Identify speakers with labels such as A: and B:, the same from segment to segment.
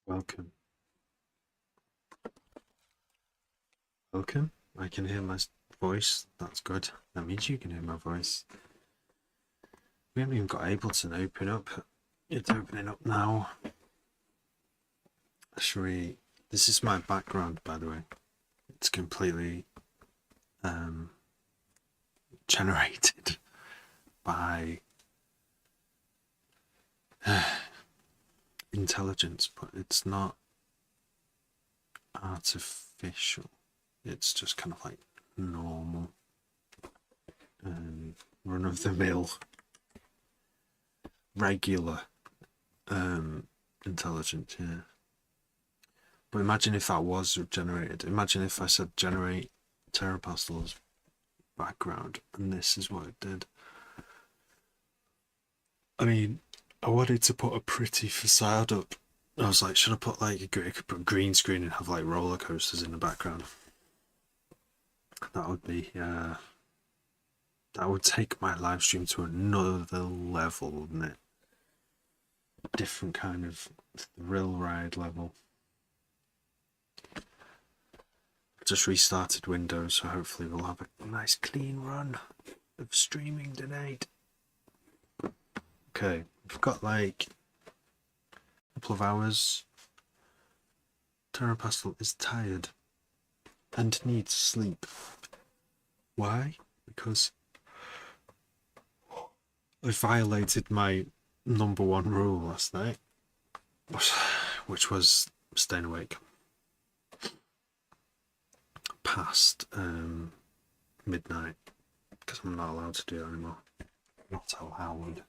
A: Welcome. Welcome. I can hear my voice. That's good. That means you can hear my voice. We haven't even got Ableton open up. It's opening up now. Should we... This is my background, by the way. It's completely generated by intelligence, but it's not artificial. It's just kind of like normal run-of-the-mill regular intelligence, yeah. But imagine if that was generated. Imagine if I said generate Terrapastel's background and this is what it did. I mean, I wanted to put a pretty facade up. I was like, should I put like a green screen and have like roller coasters in the background? That would be that would take my live stream to another level, wouldn't it? Different kind of thrill ride level. Just restarted Windows, so hopefully we'll have a nice clean run of streaming tonight. Okay, we've got like a couple of hours. Terrapastel is tired and needs sleep. Why? Because I violated my #1 rule last night, which was staying awake past midnight, because I'm not allowed to do it anymore. Not allowed.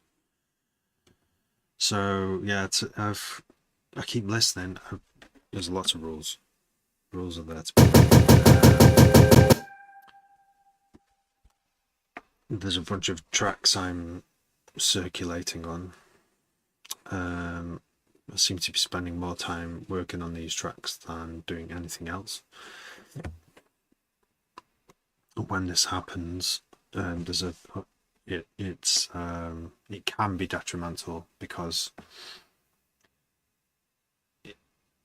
A: So yeah, I keep listening. There's lots of rules. Rules are there to be. There's a bunch of tracks I'm circulating on. I seem to be spending more time working on these tracks than doing anything else. When this happens, it can be detrimental because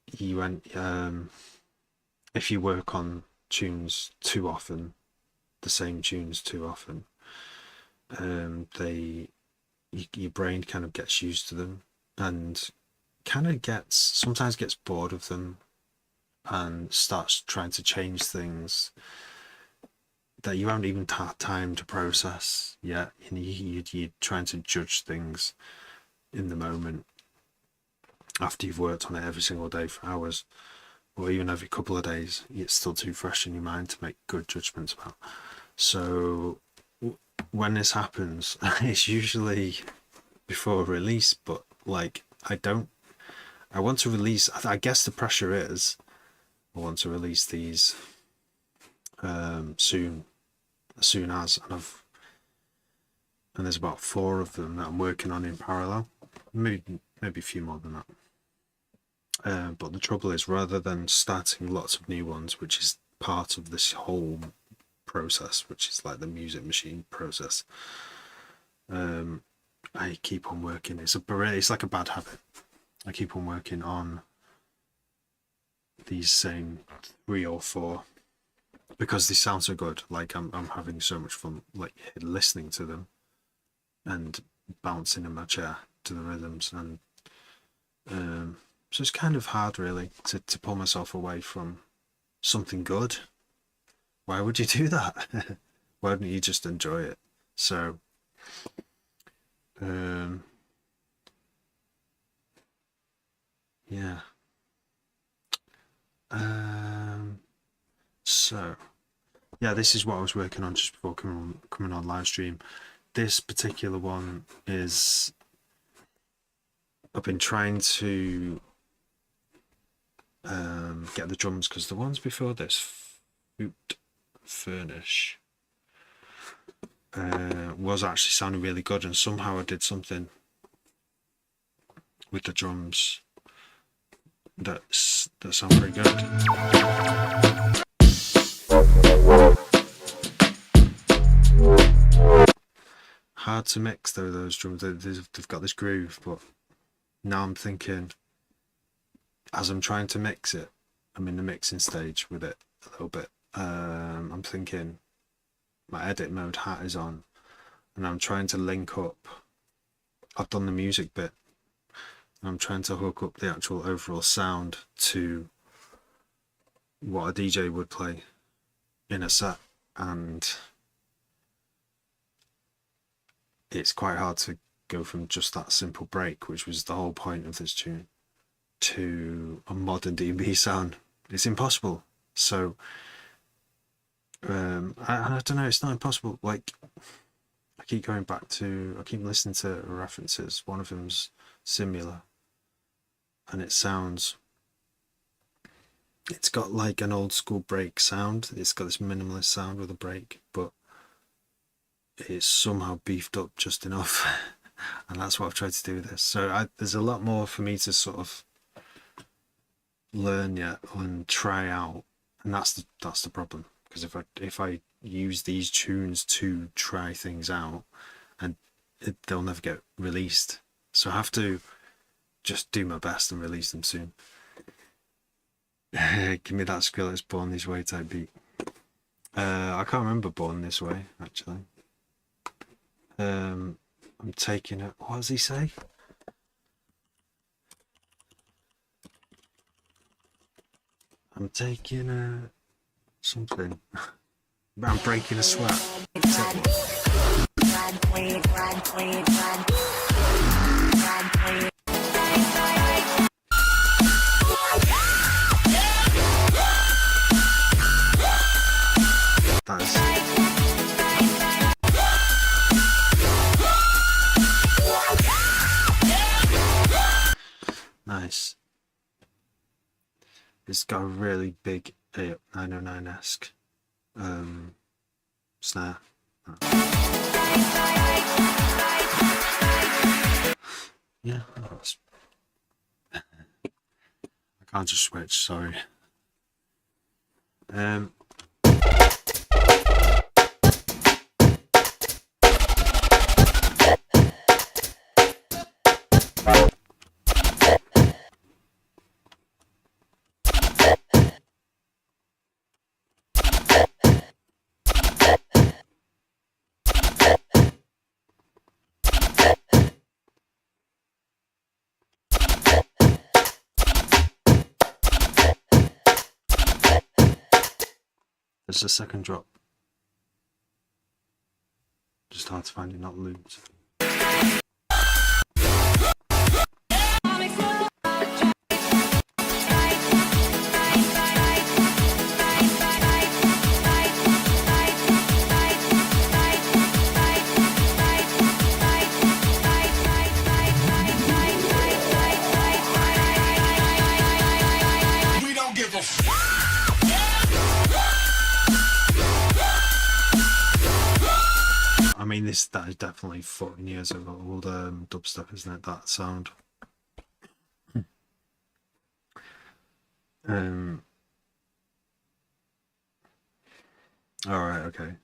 A: if you work on tunes too often, the same tunes too often, your brain kind of gets used to them and kind of sometimes gets bored of them and starts trying to change things that you haven't even had time to process yet. You're trying to judge things in the moment after you've worked on it every single day for hours, or even every couple of days. It's still too fresh in your mind to make good judgments about. So when this happens, it's usually before release, but like I want to release. I guess the pressure is I want to release these soon, as soon as, and there's about 4 of them that I'm working on in parallel, maybe a few more than that. But the trouble is, rather than starting lots of new ones, which is part of this whole process, which is like the music machine process, I keep on working. It's like a bad habit. I keep on working on these same 3 or 4 because they sound so good. Like I'm having so much fun like listening to them and bouncing in my chair to the rhythms, and so it's kind of hard really to pull myself away from something good. Why would you do that? Why don't you just enjoy it? So yeah. So yeah, this is what I was working on just before coming on live stream. This particular one is, I've been trying to get the drums, because the ones before this, Foot Furnish, was actually sounding really good, and somehow I did something with the drums that sound pretty good. Hard to mix though, those drums. They've got this groove, but now I'm thinking as I'm trying to mix it, I'm in the mixing stage with it a little bit. I'm thinking my edit mode hat is on, and I'm trying to link up. I've done the music bit. I'm trying to hook up the actual overall sound to what a DJ would play in a set, and it's quite hard to go from just that simple break, which was the whole point of this tune, to a modern D&B sound. It's impossible. So I don't know, it's not impossible. Like, I keep listening to references. One of them's Simula, and it's got like an old school break sound. It's got this minimalist sound with a break, but it's somehow beefed up just enough. And that's what I've tried to do with this. So there's a lot more for me to sort of learn yet and try out, and that's the problem. Because if I use these tunes to try things out, and they'll never get released, so I have to just do my best and release them soon. Give me that Skrillex Born This Way type beat. I can't remember Born This Way actually. I'm taking it. What does he say? I'm taking something. I'm breaking a sweat. That is. Nice. It's got a really big 909-esque snare. Yeah, I can't just switch, sorry. There's a second drop. Just hard to find it, not loops. I mean, that is definitely 14 years of old dubstep, isn't it? That sound. All right, okay.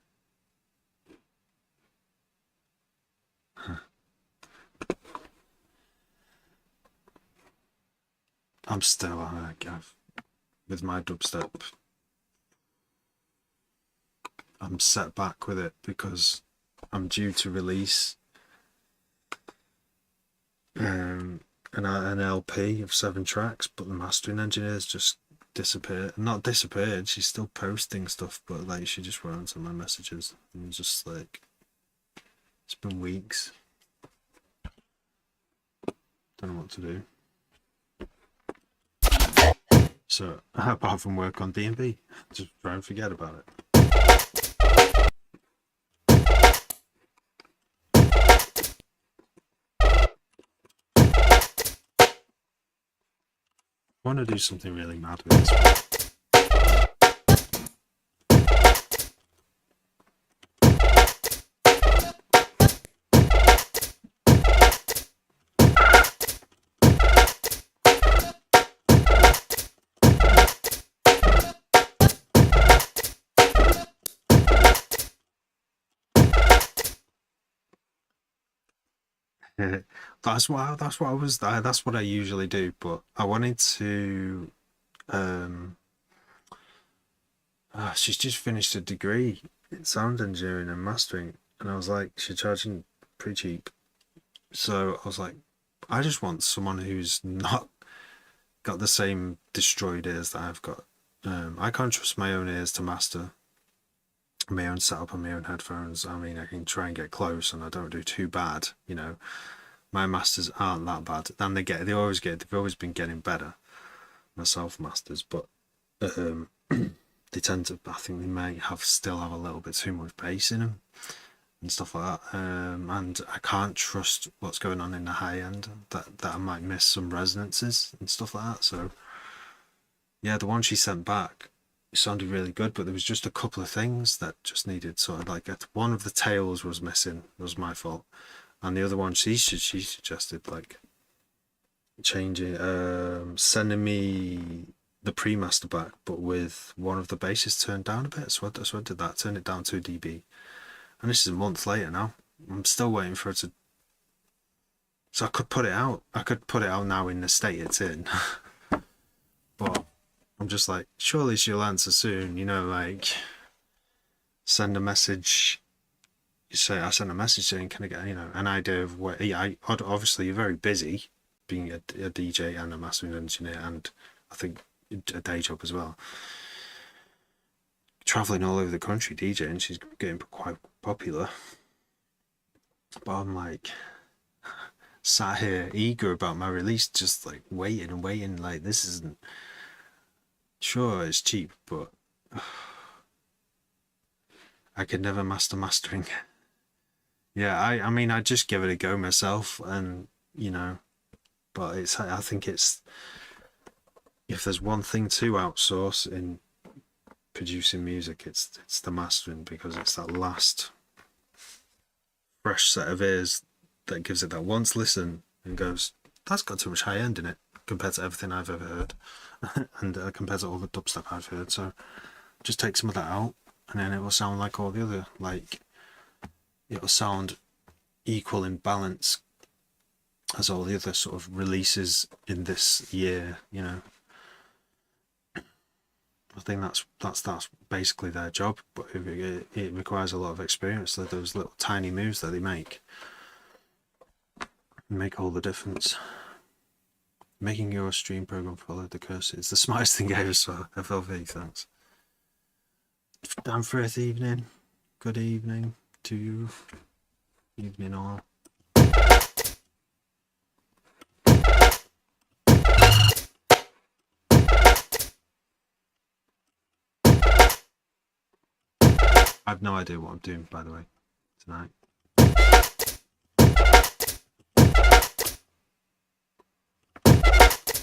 A: I'm still with my dubstep. I'm set back with it because I'm due to release an LP of 7 tracks, but the mastering engineer's just disappeared. Not disappeared, she's still posting stuff, but like she just won't answer my messages. And just like, it's been weeks. Don't know what to do. So apart from work on D&B, just try and forget about it. I want to do something really mad with this one. that's what I usually do. But I wanted to. Um, she's just finished a degree in sound engineering and mastering, and I was like, she's charging pretty cheap. So I was like, I just want someone who's not got the same destroyed ears that I've got. I can't trust my own ears to master my own setup and my own headphones. I mean, I can try and get close, and I don't do too bad. You know, my masters aren't that bad, and they've always been getting better. My self masters, but they tend to. I think they may still have a little bit too much bass in them and stuff like that. And I can't trust what's going on in the high end. That I might miss some resonances and stuff like that. So yeah, the one she sent back, it sounded really good, but there was just a couple of things that just needed sort of like one of the tails was missing. It was my fault, and the other one she suggested like changing, sending me the pre-master back, but with one of the basses turned down a bit. So I did that, turn it down 2 dB, and this is a month later now. I'm still waiting for it to. So I could put it out. I could put it out now in the state it's in, but I'm just like, surely she'll answer soon, you know, like send a message. You say, I sent a message saying, can I get, you know, an idea of where, yeah, obviously you're very busy being a DJ and a mastering engineer, and I think a day job as well. Traveling all over the country DJing, she's getting quite popular. But I'm like, sat here eager about my release, just like waiting and waiting, like this isn't. Sure, it's cheap, but I could never master mastering. Yeah, I mean, I'd just give it a go myself, and you know, but I think it's, if there's one thing to outsource in producing music, it's the mastering, because it's that last fresh set of ears that gives it that once listen and goes, that's got too much high end in it compared to everything I've ever heard. And compared to all the dubstep I've heard, so just take some of that out, and then it will sound like all the other, like it'll sound equal in balance as all the other sort of releases in this year, you know. I think that's basically their job, but it requires a lot of experience. So those little tiny moves that they make all the difference. Making your stream program follow the cursor is the smartest thing I ever saw. FLV, thanks. Dan Firth evening. Good evening to you. Evening all. I have no idea what I'm doing, by the way, tonight.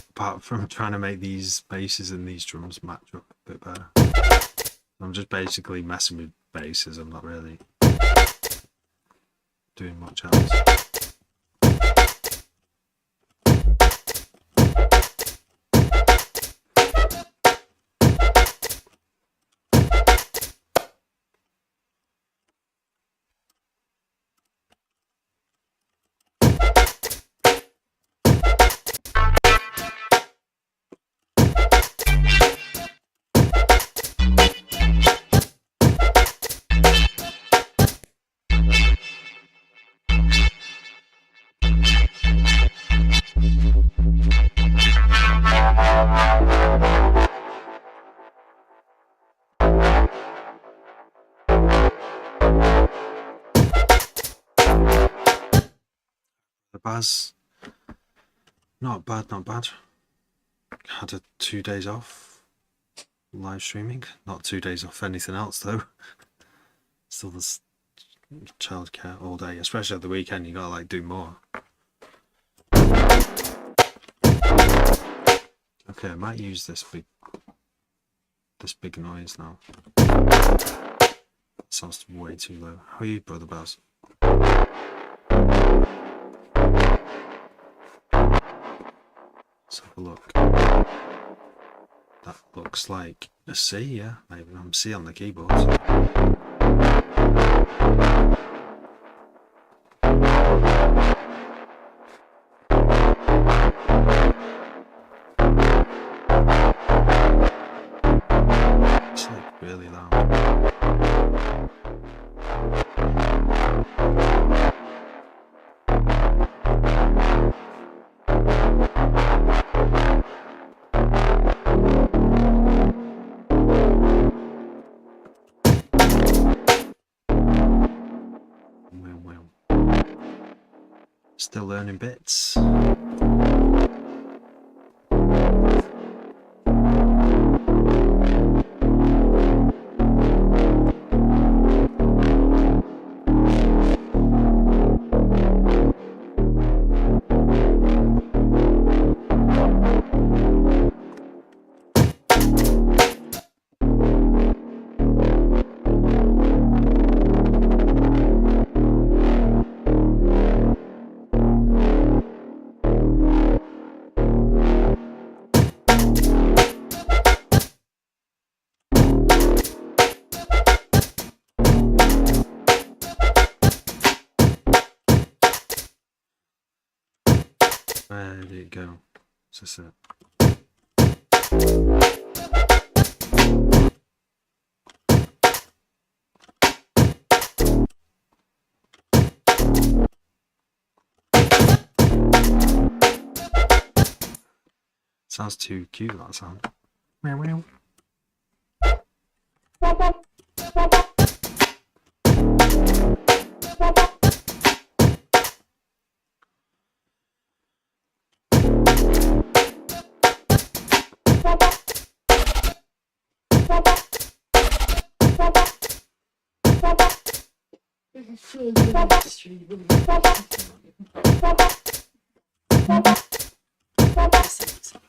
A: Apart from trying to make these basses and these drums match up a bit better. I'm just basically messing with basses. I'm not really doing much else. Baz, not bad. Had 2 days off live streaming, not 2 days off anything else though. Still this childcare all day, especially at the weekend. You gotta like do more. Okay, I might use this big noise now. That sounds way too low. How are you, Brother Baz? Let's have a look. That looks like a C, yeah. Maybe I'm C on the keyboard. really loud. Well. Still learning bits. Where did it go? Is this it? Sounds too cute, that sound. Meow meow.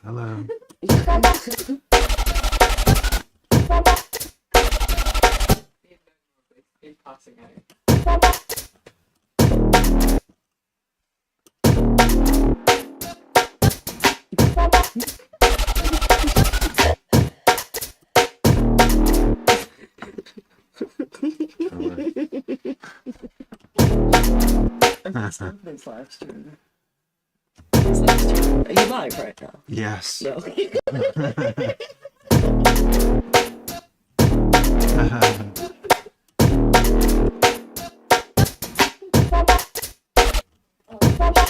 A: Hello.
B: This live stream. Are you live right now?
A: Yes.
B: No.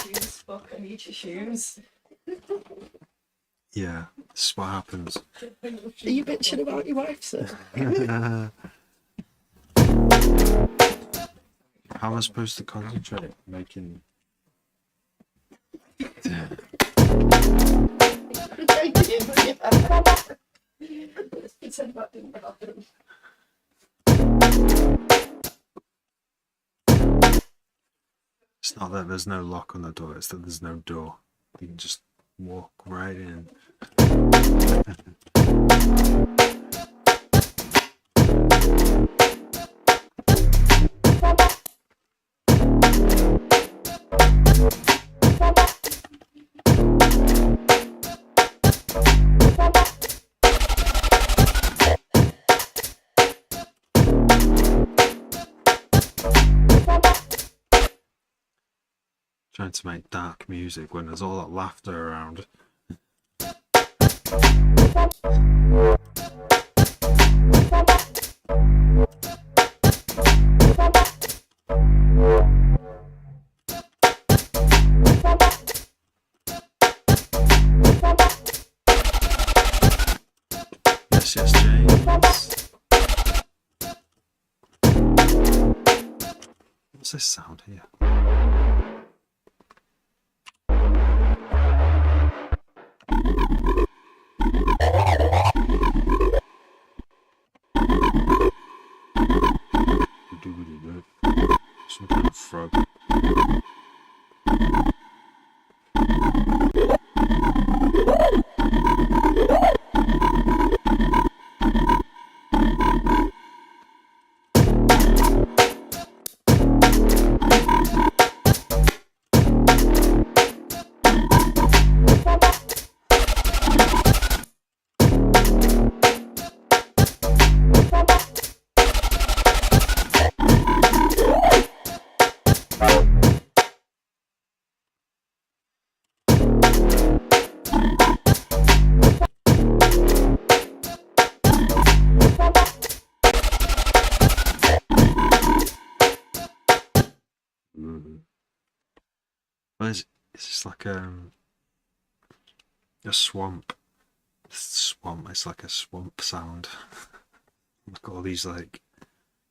B: Shoes, fuck, I need your shoes.
A: Yeah, this is what happens.
B: Are you bitching about your wife, sir?
A: How am I supposed to concentrate making?
B: Pretend that didn't happen.
A: It's not that there's no lock on the door, it's that there's no door. You can just walk right in. Trying to make dark music when there's all that laughter around. Yes, yes, James. What's this sound here? Some kind of frog. It's just like a swamp. Swamp. It's like a swamp sound. Look at all these like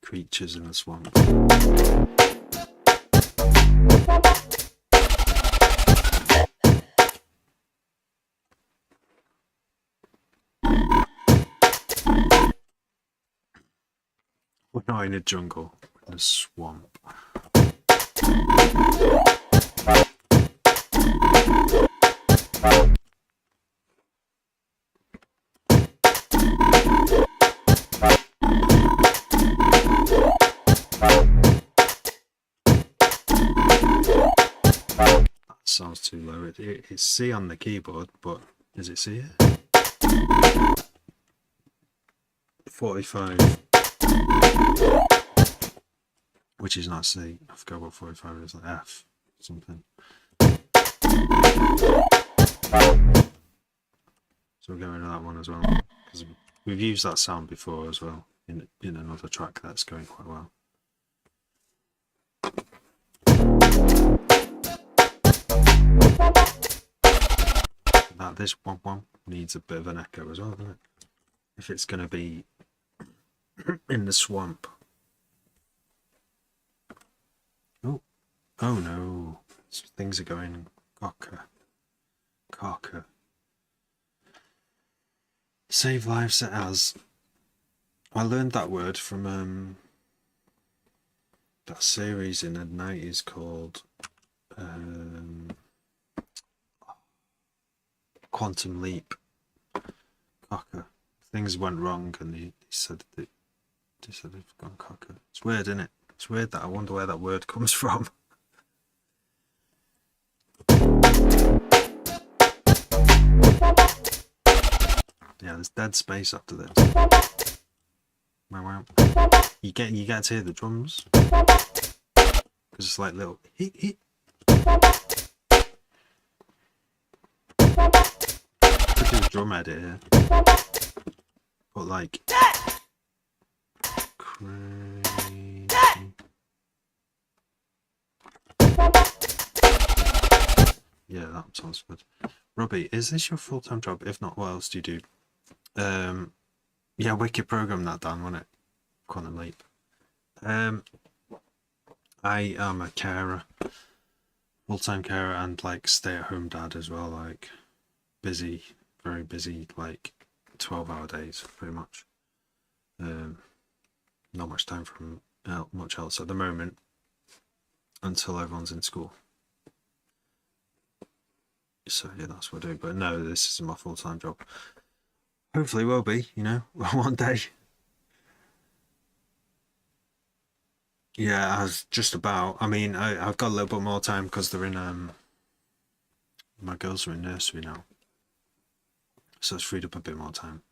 A: creatures in the swamp. We're not in a jungle, we're in a swamp. That sounds too low. It's C on the keyboard, but is it C here? 45. Which is not C. I forgot what 45 is, like F something. So we're going to that one as well, because we've used that sound before as well in another track that's going quite well. Now this one needs a bit of an echo as well, doesn't it? If it's going to be in the swamp. Oh no, things are going cocker. Save lives set as. I learned that word from that series in the 90s called Quantum Leap. Cocker. Things went wrong and they said they've gone cocker. It's weird, isn't it? It's weird that I wonder where that word comes from. Yeah, there's dead space after this. Wow. You get to hear the drums because it's like little hit. Could do a drum edit here, but like crazy. Yeah, that sounds good. Robbie, is this your full-time job? If not, what else do you do? Yeah, wicked program that down, wasn't it? Quantum Leap. I am a carer, full-time carer, and like stay-at-home dad as well. Like busy, very busy, like 12-hour days, pretty much. Not much time from much else at the moment until everyone's in school. So yeah, that's what I do. But no, this isn't my full-time job. Hopefully will be, one day. Yeah, I was just about. I mean, I've got a little bit more time because they're in my girls are in nursery now, so it's freed up a bit more time.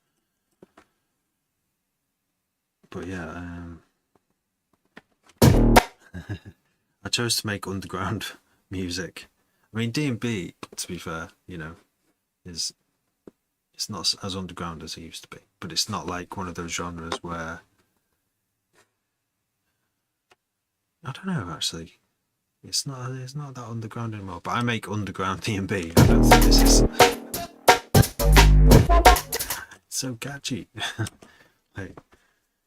A: But yeah, I chose to make underground music. I mean, D&B, to be fair, is it's not as underground as it used to be, but it's not like one of those genres where I don't know. Actually, it's not that underground anymore. But I make underground D&B. I don't think this is it's so catchy. Like,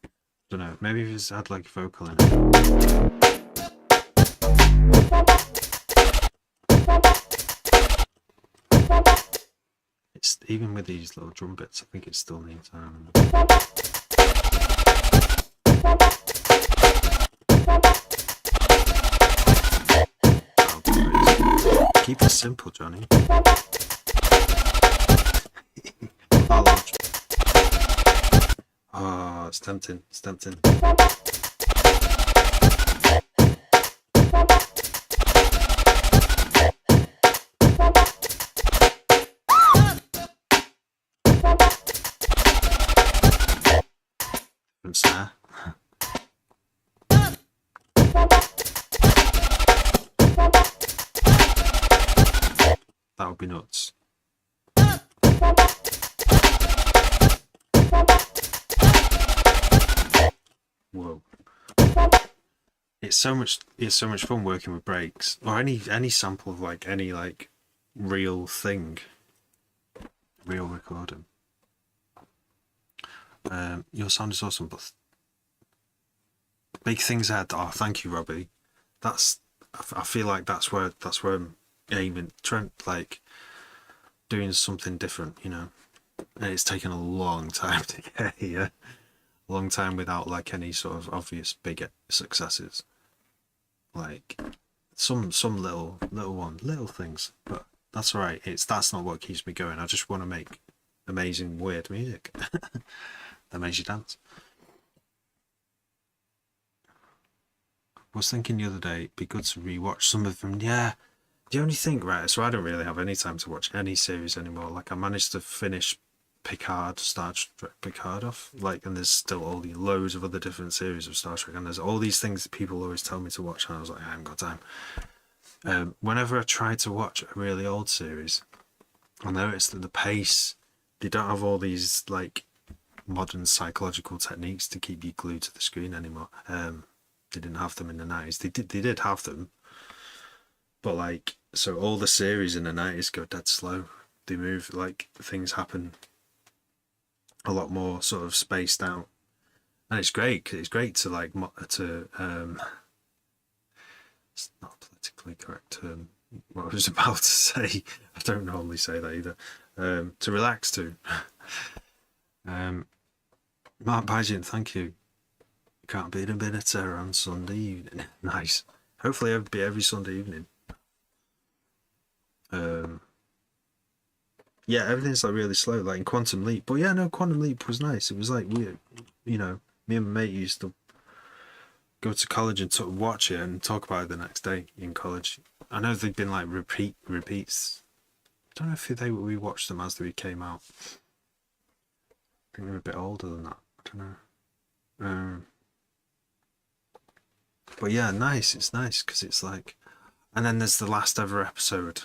A: I don't know. Maybe if it's had like a vocal in it. It's even with these little drum bits. I think it still needs. Keep it simple, Johnny. Oh, it's tempting. It's tempting. From snare. That would be nuts. Whoa. it's so much fun working with breaks or any sample of like any like real thing, real recording. Your sound is awesome, but big things ahead. Oh, thank you, Robbie. That's I feel like that's where I'm aiming, Trent, like doing something different, you know. And it's taken a long time to get here, a long time without like any sort of obvious big successes. Like some little things, but that's all right. That's not what keeps me going. I just want to make amazing weird music that makes you dance. I was thinking the other day, it'd be good to rewatch some of them. Yeah, the only thing, right? So I don't really have any time to watch any series anymore. Like I managed to finish Picard, Star Trek Picard off, like, and there's still all the loads of other different series of Star Trek, and there's all these things that people always tell me to watch, and I was like, I haven't got time. Whenever I try to watch a really old series, I notice that the pace, they don't have all these like modern psychological techniques to keep you glued to the screen anymore. They didn't have them in the 90s. They did have them, but like, so all the series in the 90s go dead slow. They move, like things happen a lot more sort of spaced out, and it's great. It's great to like it's not a politically correct term. What I was about to say, I don't normally say that either. To relax to. Mark Bajin, thank you. Can't beat a bit of terror on Sunday evening. Nice. Hopefully it'll be every Sunday evening. Yeah, everything's like really slow, like in Quantum Leap. But yeah, no, Quantum Leap was nice. It was like weird, you know. Me and my mate used to go to college and watch it and talk about it the next day in college. I know they've been like repeats. I don't know if we watched them as they came out. I think they were a bit older than that. I don't know. But yeah, nice. It's nice because it's like, and then there's the last ever episode.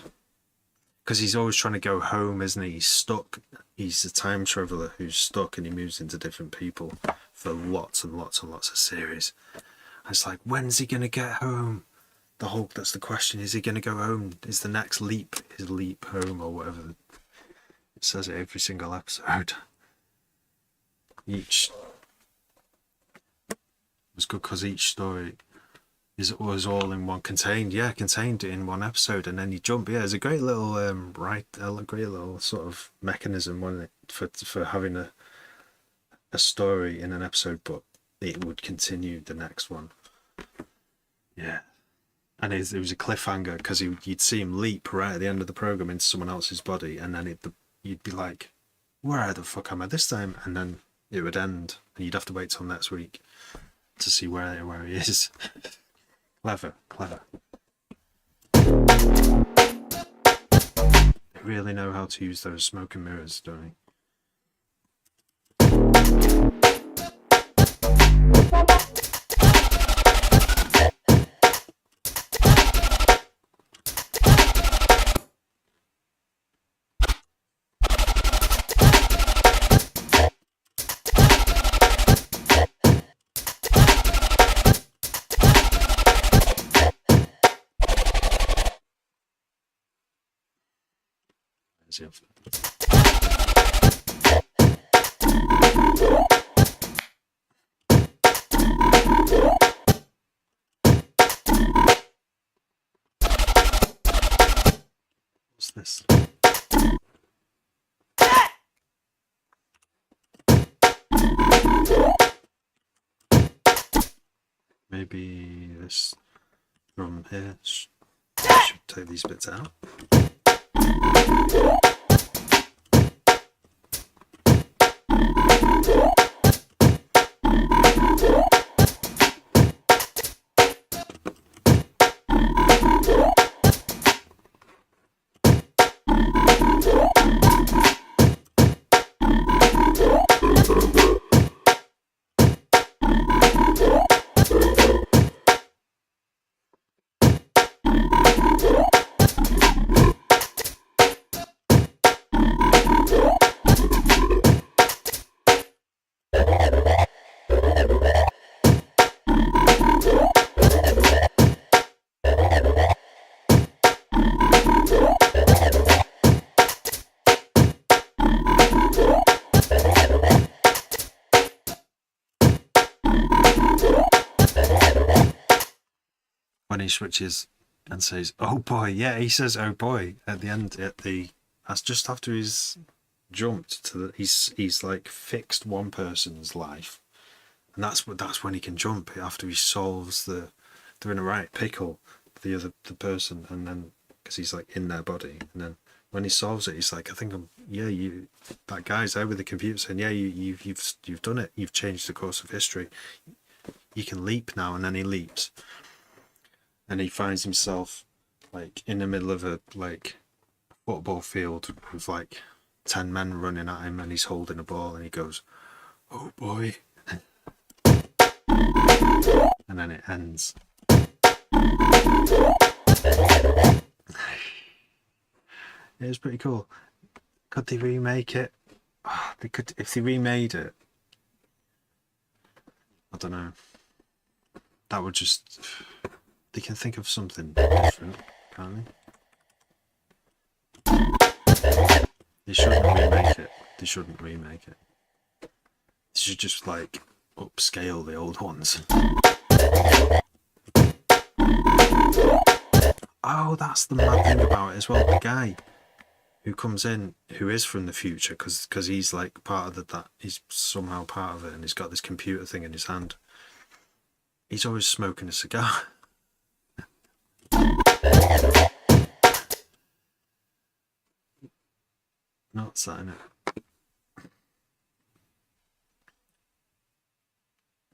A: Because he's always trying to go home, isn't he? He's stuck. He's a time traveler who's stuck, and he moves into different people for lots and lots and lots of series. And it's like, when's he gonna get home? That's the question. Is he gonna go home? Is the next leap his leap home or whatever? It says it every single episode. Each was good because each story was all in one contained in one episode, and then you jump. Yeah, it's a great little great little sort of mechanism, wasn't it, for having a story in an episode, but it would continue the next one. Yeah, and it was a cliffhanger because you'd see him leap right at the end of the program into someone else's body, and then you'd be like, where the fuck am I this time? And then it would end, and you'd have to wait till next week to see where he is. Clever. They really know how to use those smoke and mirrors, don't they? What's this? Maybe this from here. Should take these bits out. switches and says, "Oh boy," yeah, he says, "Oh boy," at the end. That's just after he's jumped to he's like fixed one person's life, and that's when he can jump after he solves they're in a right pickle, the person, and then because he's like in their body, and then when he solves it, he's like, I think that guy's there with the computer saying, yeah, you've done it, you've changed the course of history, you can leap now. And then he leaps, and he finds himself like in the middle of a like football field with like 10 men running at him, and he's holding a ball, and he goes, "Oh boy," and then it ends. It was pretty cool. Could they remake it? They could, if they remade it. I don't know. That would just. They can think of something different, can't they? They shouldn't remake it. They shouldn't remake it. They should just like upscale the old ones. Oh, that's the mad thing about it as well. The guy who comes in, who is from the future, because he's like part of that. He's somehow part of it, and he's got this computer thing in his hand. He's always smoking a cigar. Not saying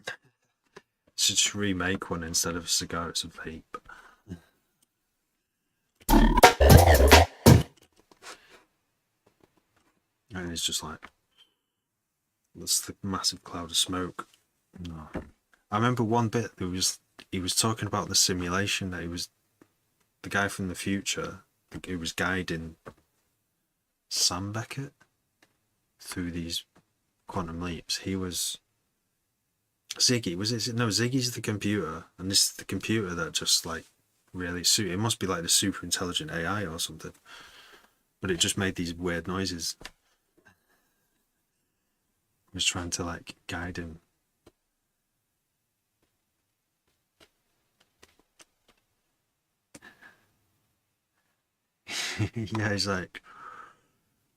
A: it. Should just remake one. Instead of a cigar, it's a vape. And it's just like, that's the massive cloud of smoke. No. I remember one bit, he was talking about the simulation that the guy from the future, who was guiding Sam Beckett through these quantum leaps. He was Ziggy, was it? No, Ziggy's the computer, and this is the computer that just like really it must be like the super intelligent AI or something, but it just made these weird noises. It was trying to like guide him. Yeah, he's like,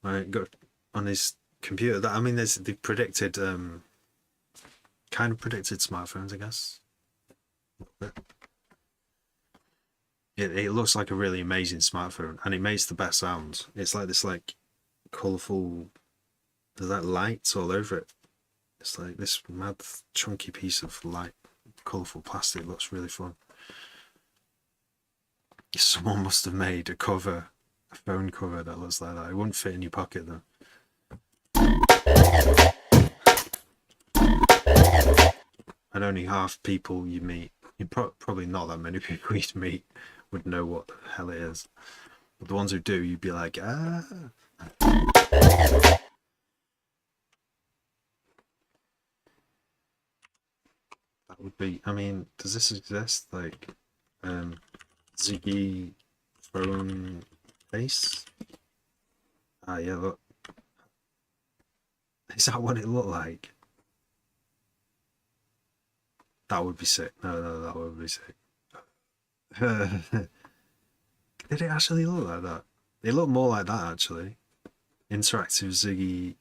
A: I got on his computer. That I mean, they predicted, kind of predicted smartphones, I guess. It looks like a really amazing smartphone, and it makes the best sounds. It's like this like colourful. There's like lights all over it. It's like this mad chunky piece of light, colourful plastic. It looks really fun. Someone must have made a phone cover that looks like that. It wouldn't fit in your pocket though. And only half people you meet, probably not that many people you'd meet, would know what the hell it is. But the ones who do, you'd be like, ah. That would be, I mean, does this exist? Like, Ziggy phone face? Ah, yeah, look. Is that what it looked like? That would be sick. No, that would be sick. Did it actually look like that? It looked more like that, actually. Interactive Ziggy.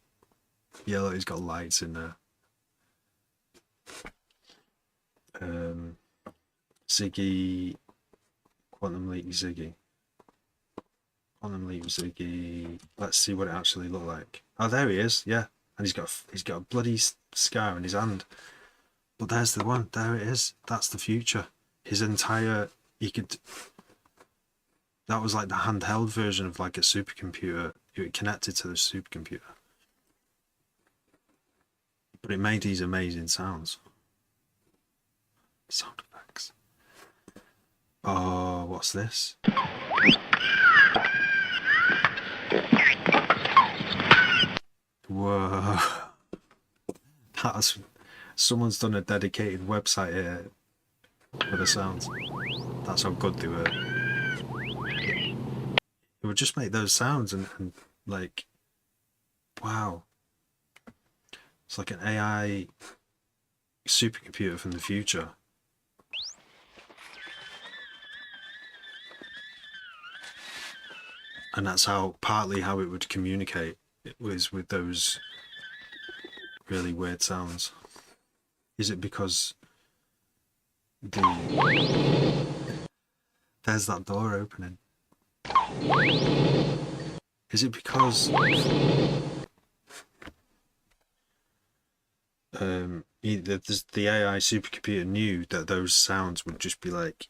A: Yeah, look, he's got lights in there. Ziggy. Quantum Leap Ziggy. Quantum Leap Ziggy. Let's see what it actually looked like. Oh, there he is. Yeah, and he's got a bloody scar in his hand. But there's the one. There it is. That's the future. His entire. That was like the handheld version of like a supercomputer. It connected to the supercomputer. But it made these amazing sounds. Sound effects. Oh, what's this? Whoa. Someone's done a dedicated website here for the sounds. That's how good they were. It would just make those sounds and like, wow. It's like an AI supercomputer from the future. And that's how partly how it would communicate. It was with those really weird sounds. Is it because there's that door opening? Is it because the AI supercomputer knew that those sounds would just be like,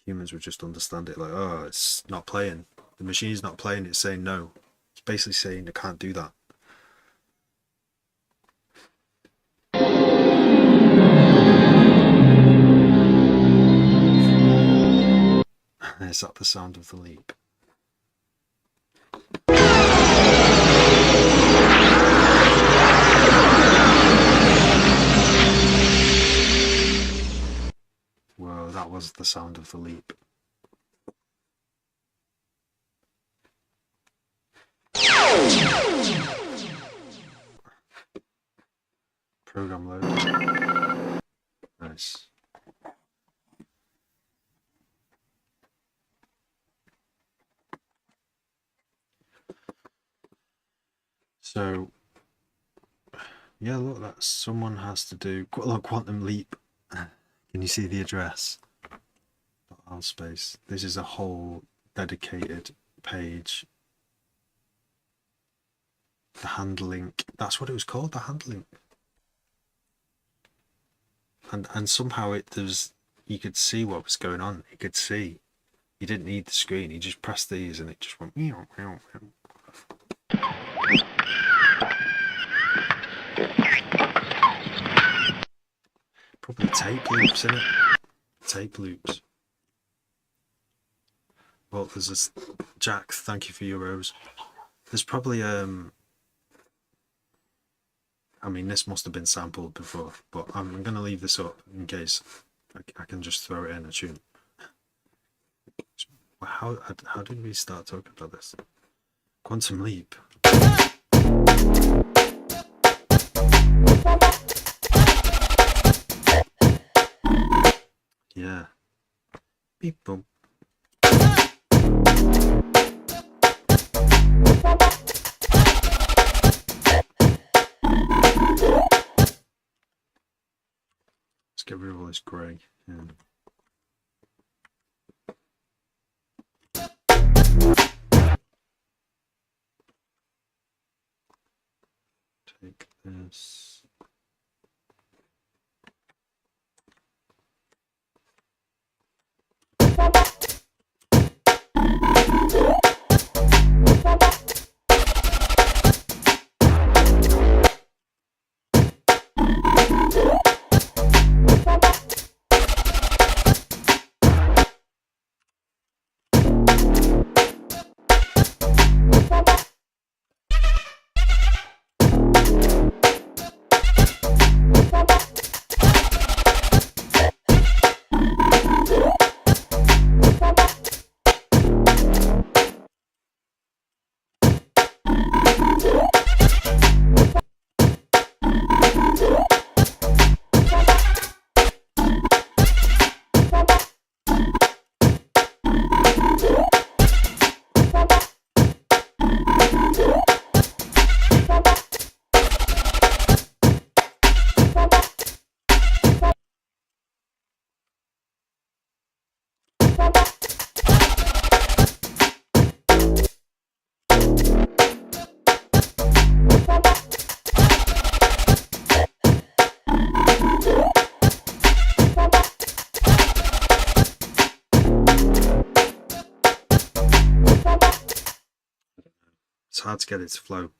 A: humans would just understand it like, oh, it's not playing. The machine's not playing, it's saying no. It's basically saying it can't do that. Is that the sound of the leap? Whoa, that was the sound of the leap. Program load. Nice. So, yeah, look, that's someone has to do. Look, quantum leap. Can you see the address? Space. This is a whole dedicated page. The hand link. That's what it was called. The hand link. And somehow you could see what was going on. You could see. You didn't need the screen. You just pressed these and it just went meow meow meow. Probably tape loops in it. Tape loops. Well, there's this Jack. Thank you for your rose. There's probably I mean, this must have been sampled before, but I'm going to leave this up in case I can just throw it in a tune. How did we start talking about this? Quantum leap. Yeah. Beep boom. Let's get rid of all this grey. Yeah. Take this. It's hard to get it to flow.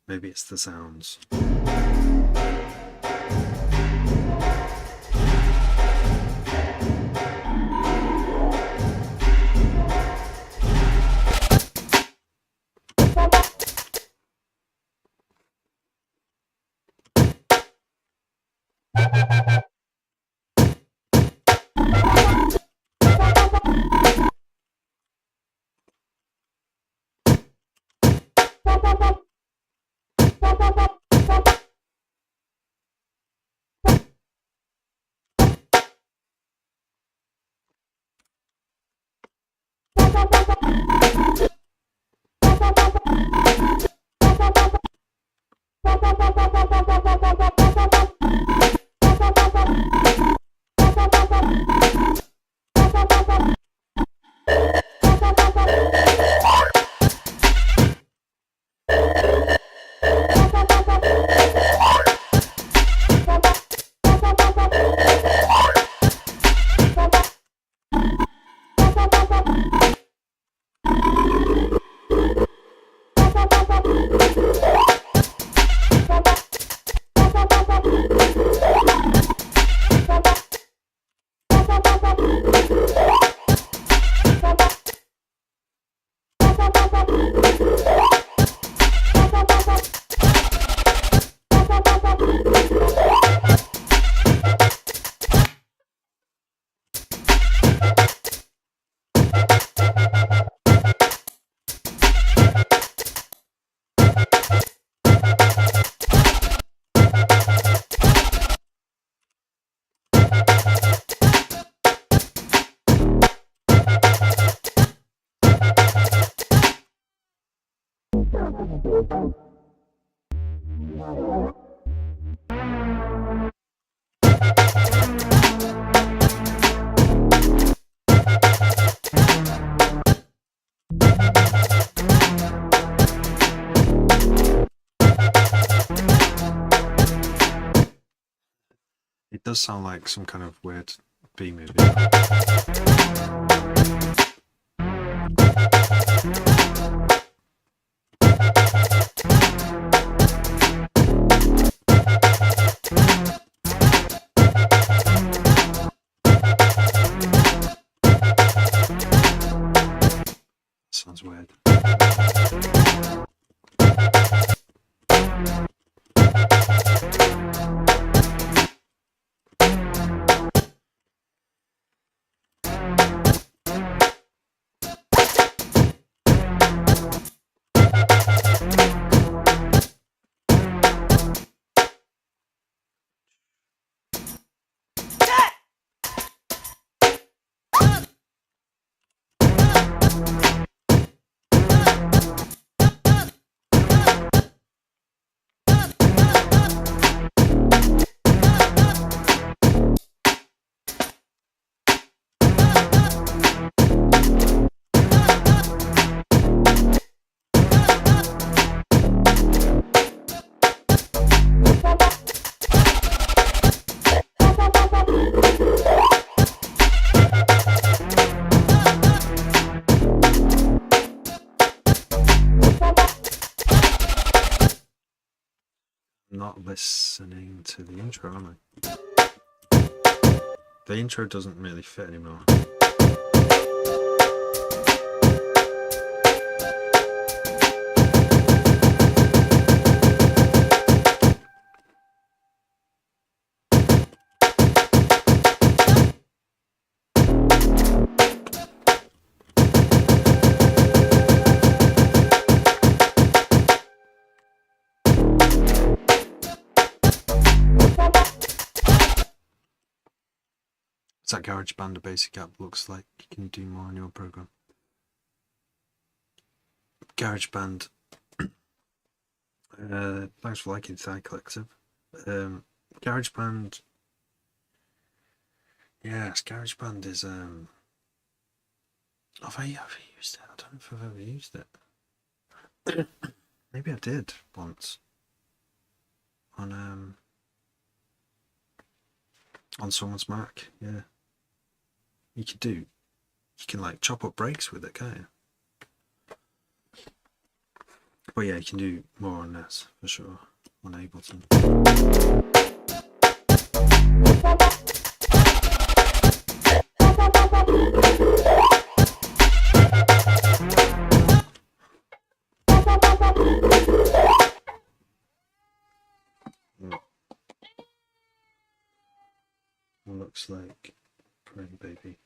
A: Maybe it's the sounds. It does sound like some kind of weird B movie. Sounds weird. Not listening to the intro, am I? The intro doesn't really fit anymore. That GarageBand a basic app looks like you can do more on your program. GarageBand. Thanks for liking Thigh Collective. GarageBand. Yes, GarageBand is have I ever used it? I don't know if I've ever used it. Maybe I did once. On someone's Mac, yeah. You can like chop up breaks with it, can't you? But yeah, you can do more on this for sure on Ableton. Looks like Praying Baby.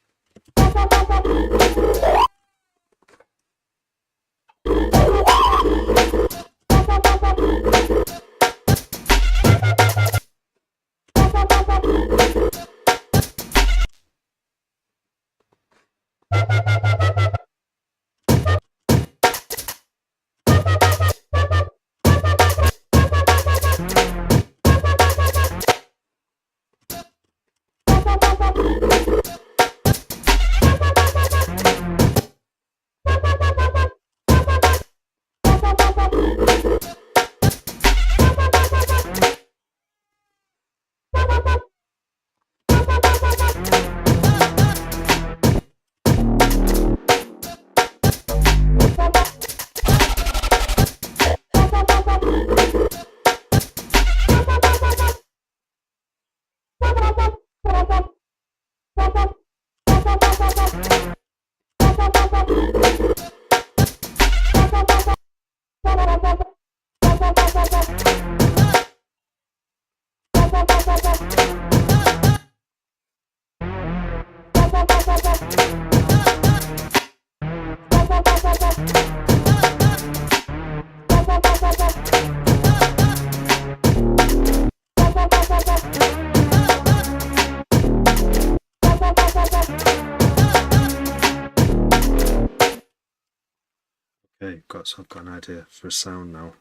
A: Okay, I've got an idea for a sound now.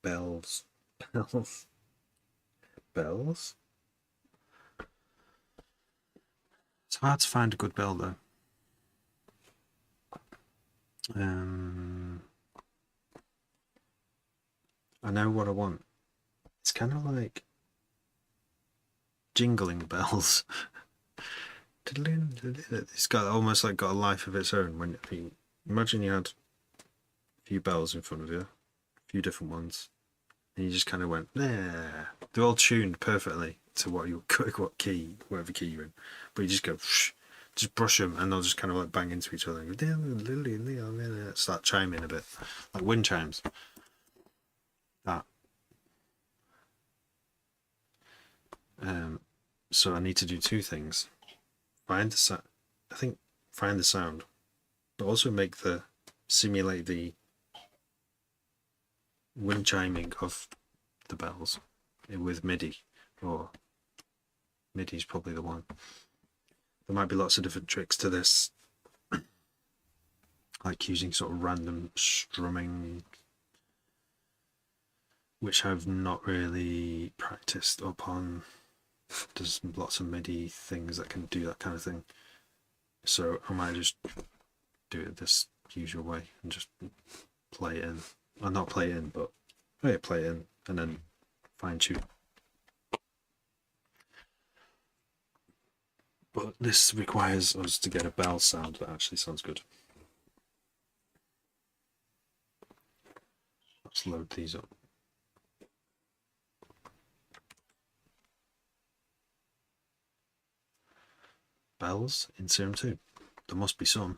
A: Bells. Bells. Bells? It's hard to find a good bell though. I know what I want. It's kind of like jingling bells. It's got almost like got a life of its own. When you imagine you had a few bells in front of you, a few different ones, and you just kind of went, yeah. They're all tuned perfectly to what key, whatever key you're in. But you just go, just brush them, and they'll just kind of like bang into each other and start chiming a bit, like wind chimes. That. So I need to do two things: find the sound. I think find the sound, but also simulate the wind chiming of the bells with MIDI, or MIDI is probably the one. There might be lots of different tricks to this, like using sort of random strumming, which I've not really practiced upon. There's lots of MIDI things that can do that kind of thing. So I might just do it this usual way and just play it in. Well, not play it in, but play it in and then fine tune. But this requires us to get a bell sound that actually sounds good. Let's load these up. Bells in Serum 2. There must be some.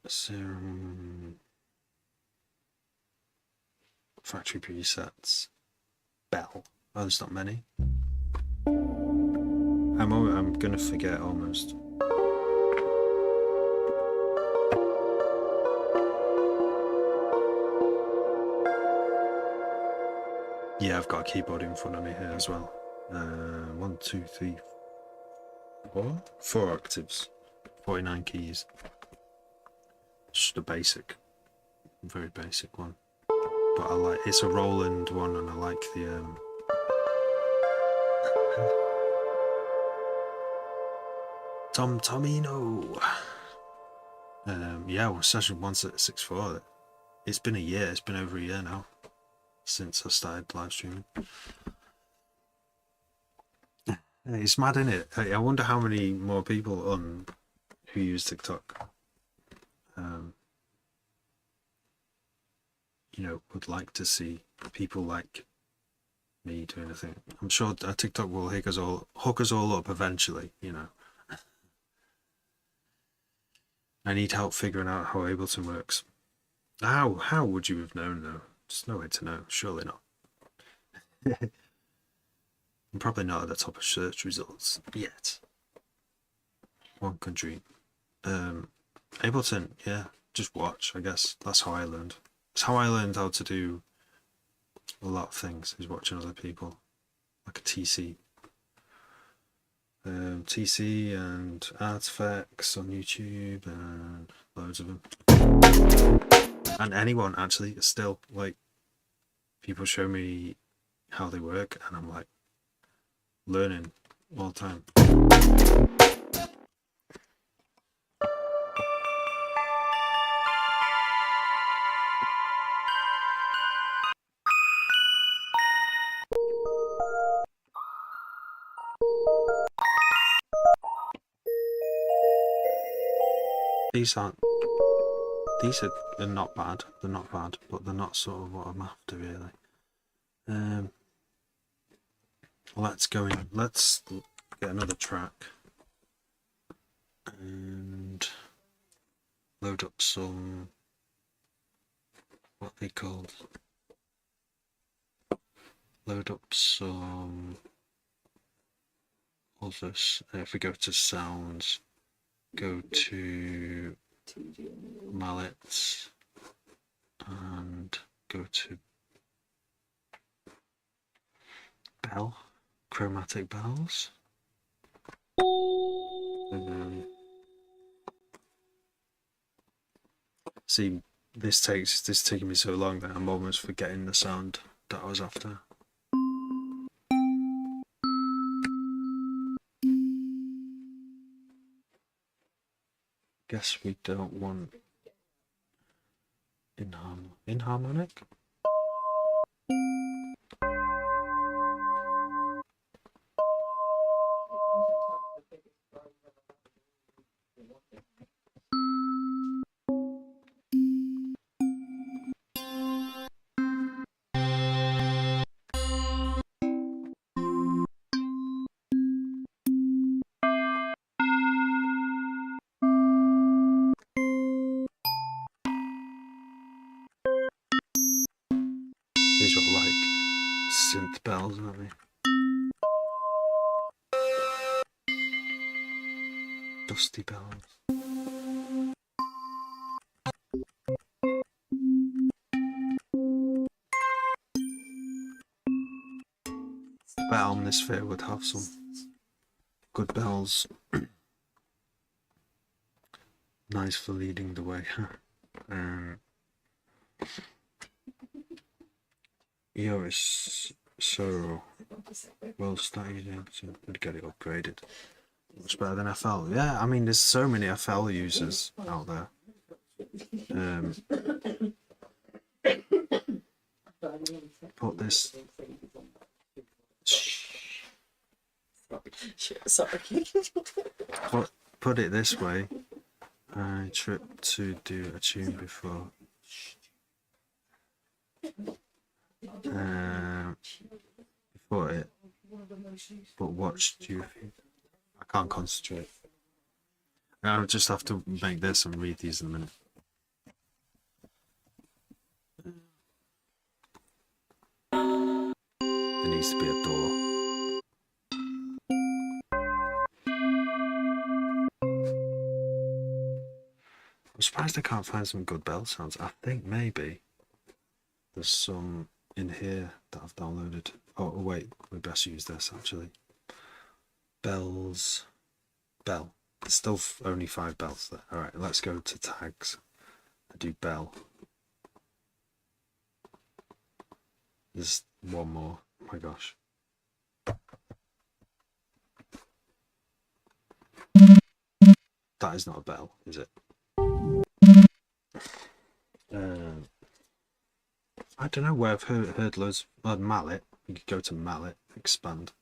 A: Serum factory presets. Bell. Oh, there's not many. I'm gonna forget almost. Yeah, I've got a keyboard in front of me here as well. 1, 2, 3, 4. 4 octaves. 49 keys. Just a basic, very basic one. But it's a Roland one, and I like the Tom Tomino. Yeah, session 164. It's been a year. It's been over a year now since I started live streaming. It's mad, isn't it? I wonder how many more people who use TikTok, would like to see people like me doing a thing. I'm sure TikTok will hook us all up eventually. I need help figuring out how Ableton works. How would you have known though? There's no way to know. Surely not. I'm probably not at the top of search results yet. One country. Ableton, yeah. Just watch, I guess. That's how I learned. It's how I learned how to do a lot of things, is watching other people. Like a TC. TC and artifacts on YouTube and loads of them. And anyone actually, still, like, people show me how they work and I'm like learning all the time. These are not bad. They're not bad, but they're not sort of what I'm after really. Let's go in. Let's get another track and load up some, what they called. Load up some others. If we go to sounds, go to mallets and go to bell, chromatic bells. See, this is taking me so long that I'm almost forgetting the sound that I was after. Guess we don't want inharmonic. These are like synth bells, aren't they? Dusty bells. I bet Omnisphere would have some good bells. Nice for leading the way. It's so well studied to get it upgraded. Much better than FL. Yeah, I mean, there's so many FL users out there. Put this.
B: Sorry.
A: Put it this way. I tripped to do a tune before. Before it, but watched you. I can't concentrate. I'll just have to make this and read these in a minute. There needs to be a door. I'm surprised I can't find some good bell sounds. I think maybe there's some in here that I've downloaded. Oh wait, we best use this actually. Bells. Bell. There's still only 5 bells there. Alright, let's go to tags. I do bell. There's one more. Oh my gosh. That is not a bell, is it? I don't know where I've heard loads. Mallet. You could go to mallet, expand.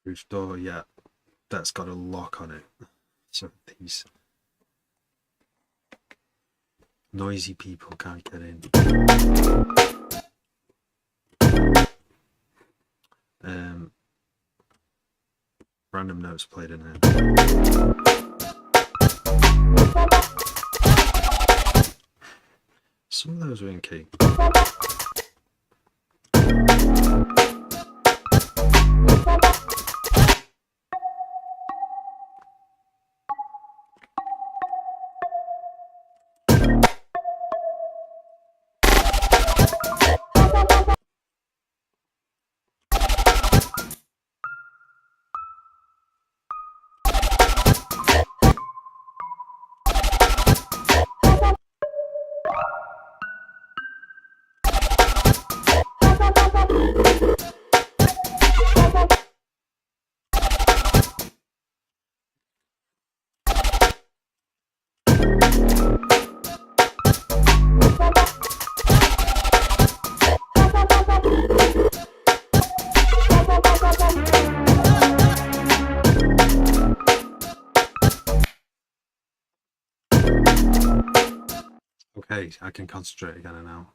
A: Roof door, yeah, that's got a lock on it. So these noisy people can't get in. Random notes played in here. Some of those are in key. Okay, I can concentrate again now.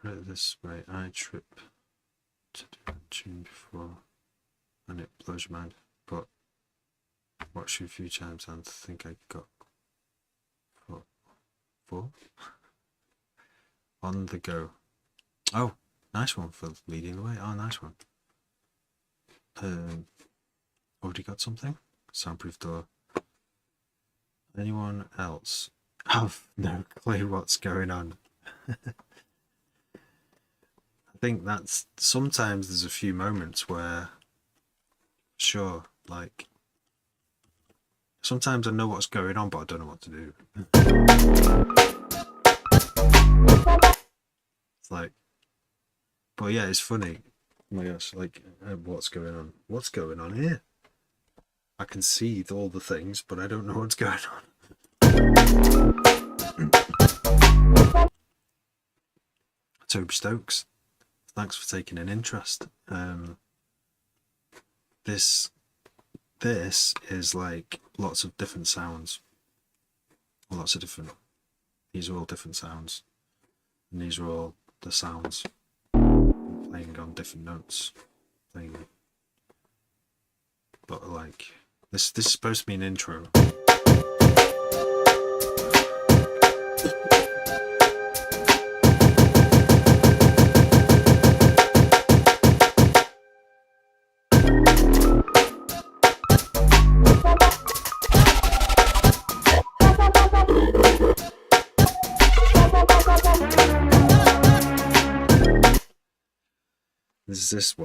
A: Put it this way, I trip to do a tune before and it blows your mind, but watched you a few times and think I got four on the go. Oh, nice one for leading the way. Oh, nice one. Already got something? Soundproof door. Anyone else have no clue what's going on? I think that's sometimes there's a few moments where, sure, like sometimes I know what's going on, but I don't know what to do. It's like, but yeah, it's funny. Oh my gosh, like, what's going on? What's going on here? I can see all the things, but I don't know what's going on. Toby Stokes, thanks for taking an interest. This is like lots of different sounds. Lots of different. These are all different sounds, and these are all the sounds playing on different notes. Playing, but like this is supposed to be an intro.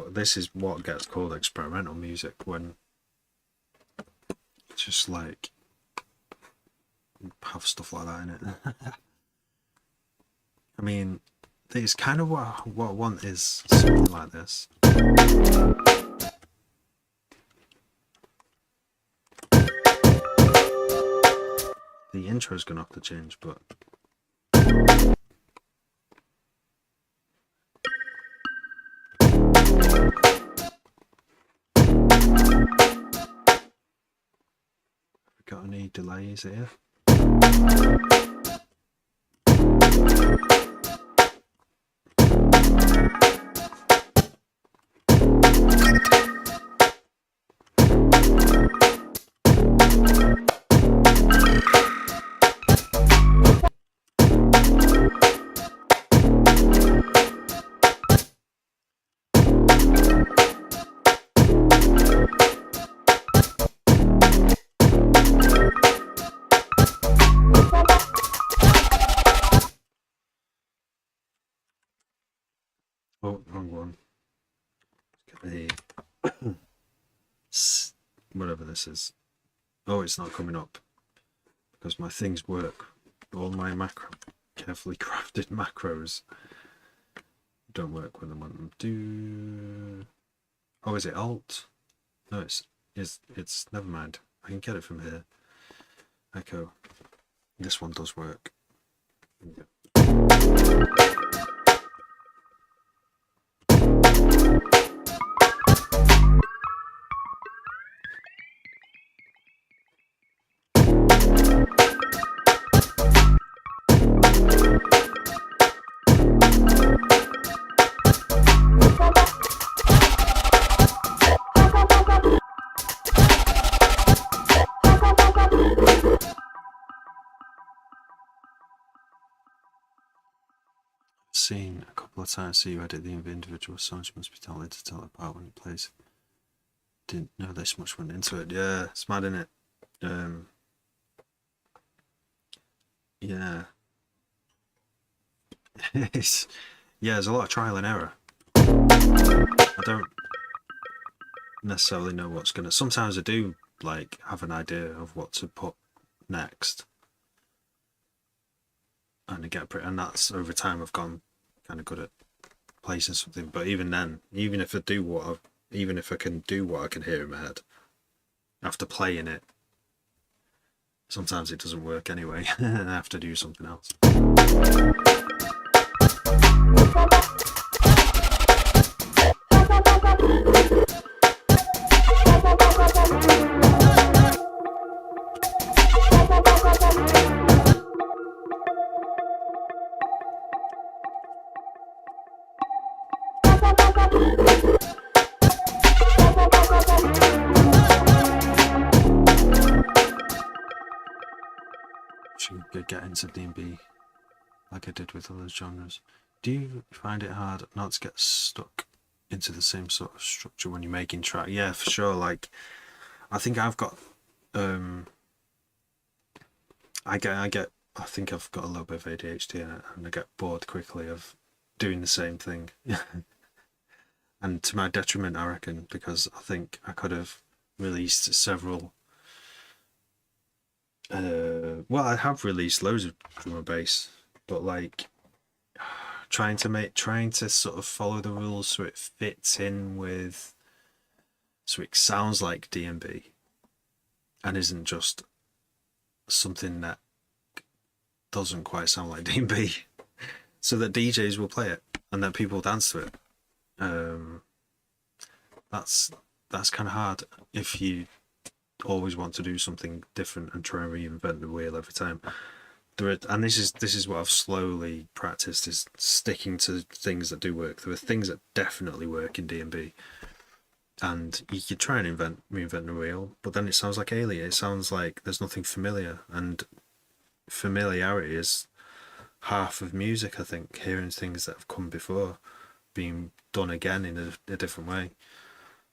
A: This is what gets called experimental music, when just like have stuff like that in it. I mean, it's kind of what I want is something like this. The intro's gonna have to change, but got any delays here? Oh, wrong one. Get the whatever this is. Oh, it's not coming up because my things work. All my carefully crafted macros don't work when I want them to. Oh, is it Alt? No, it's never mind. I can get it from here. Echo. This one does work. Seen a couple of times. See you edit the individual songs. You must be talented to tell it apart when it plays. Didn't know this much went into it. Yeah, it's mad, innit? Yeah. Yeah, there's a lot of trial and error. I don't necessarily know what's gonna. Sometimes I do like have an idea of what to put next, and I get and that's over time I've gone kind of good at placing something. But even then, even if I can do what I can hear in my head, after playing it, sometimes it doesn't work anyway, and I have to do something else. actually get into D&B like I did with other genres. Do you find it hard not to get stuck into the same sort of structure when you're making track? Yeah, for sure. Like, I think I've got, I think I've got a little bit of ADHD in it, and I get bored quickly of doing the same thing. And to my detriment, I reckon, because I think I could have released several. Well, I have released loads of drum and bass, but like trying to sort of follow the rules so it fits in with, so it sounds like D&B and isn't just something that doesn't quite sound like D&B, so that DJs will play it and that people dance to it. That's kind of hard if you always want to do something different and try and reinvent the wheel every time. And this is what I've slowly practiced, is sticking to things that do work. There are things that definitely work in D&B, and you could try and reinvent the wheel, but then it sounds like alien. It sounds like there's nothing familiar, and familiarity is half of music. I think hearing things that have come before being done again in a different way.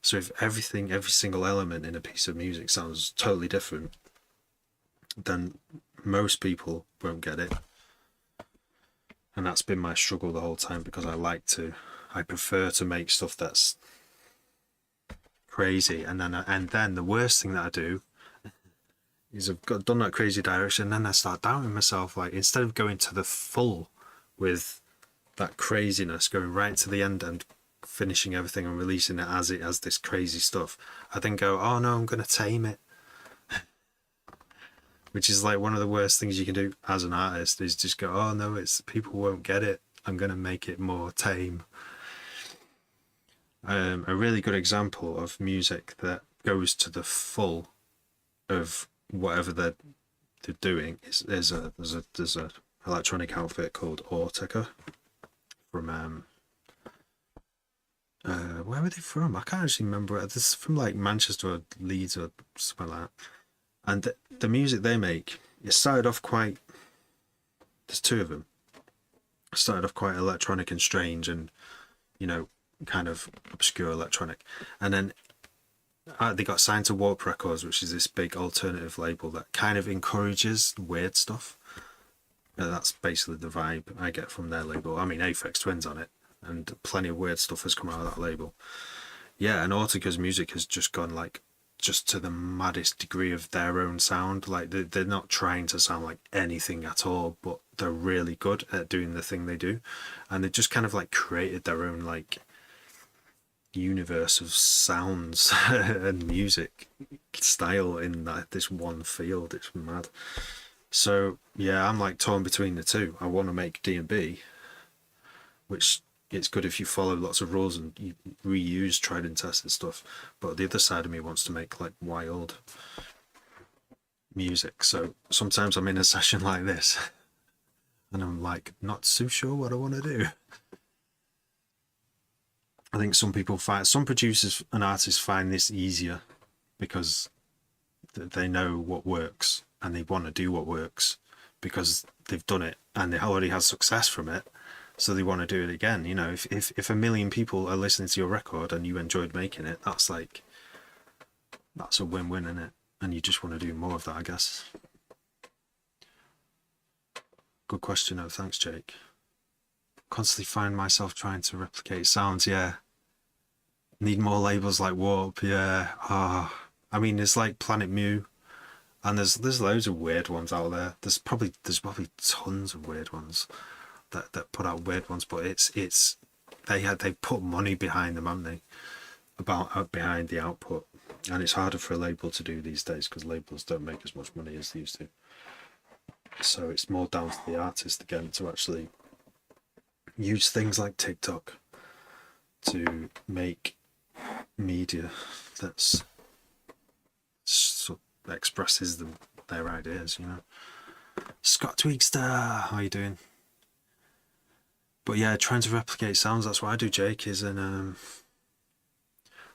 A: So if every single element in a piece of music sounds totally different, then most people won't get it. And that's been my struggle the whole time, because I prefer to make stuff that's crazy, and then the worst thing that I do is I've done that crazy direction, and then I start doubting myself. Like, instead of going to the full with that craziness, going right to the end and finishing everything and releasing it as this crazy stuff, I then go, oh no, I'm gonna tame it. Which is like one of the worst things you can do as an artist, is just go, oh no, people won't get it, I'm gonna make it more tame. A really good example of music that goes to the full of whatever they're doing is there's a electronic outfit called Autica from where were they from? I can't actually remember. This is from like Manchester or Leeds or something like that. And the music they make, it started off quite. There's two of them. It started off quite electronic and strange, and kind of obscure electronic, and then they got signed to Warp Records, which is this big alternative label that kind of encourages weird stuff. That's basically the vibe I get from their label. I mean, Aphex Twin's on it, and plenty of weird stuff has come out of that label. Yeah, and Autica's music has just gone like just to the maddest degree of their own sound. Like they're not trying to sound like anything at all, but they're really good at doing the thing they do, and they just kind of like created their own like universe of sounds and music style in this one field. It's mad. So yeah, I'm like torn between the two. I want to make D&B, which it's good if you follow lots of rules and you reuse tried and tested stuff, but the other side of me wants to make like wild music. So sometimes I'm in a session like this and I'm like not too sure what I want to do. I think some producers and artists find this easier because they know what works and they want to do what works because they've done it and they already had success from it, so they want to do it again. If a million people are listening to your record and you enjoyed making it, that's a win-win, isn't it? And you just want to do more of that, I guess. Good question. Oh, thanks, Jake. Constantly find myself trying to replicate sounds. Yeah, need more labels like Warp. Yeah. I mean, there's like Planet Mu, and there's loads of weird ones out there. There's probably tons of weird ones that put out weird ones, but they put money behind them, haven't they? Behind the output, and it's harder for a label to do these days because labels don't make as much money as they used to. So it's more down to the artist again to actually use things like TikTok to make media that's expresses their ideas. Scott Tweakstar, how you doing? But yeah, trying to replicate sounds, that's what I do, Jake, is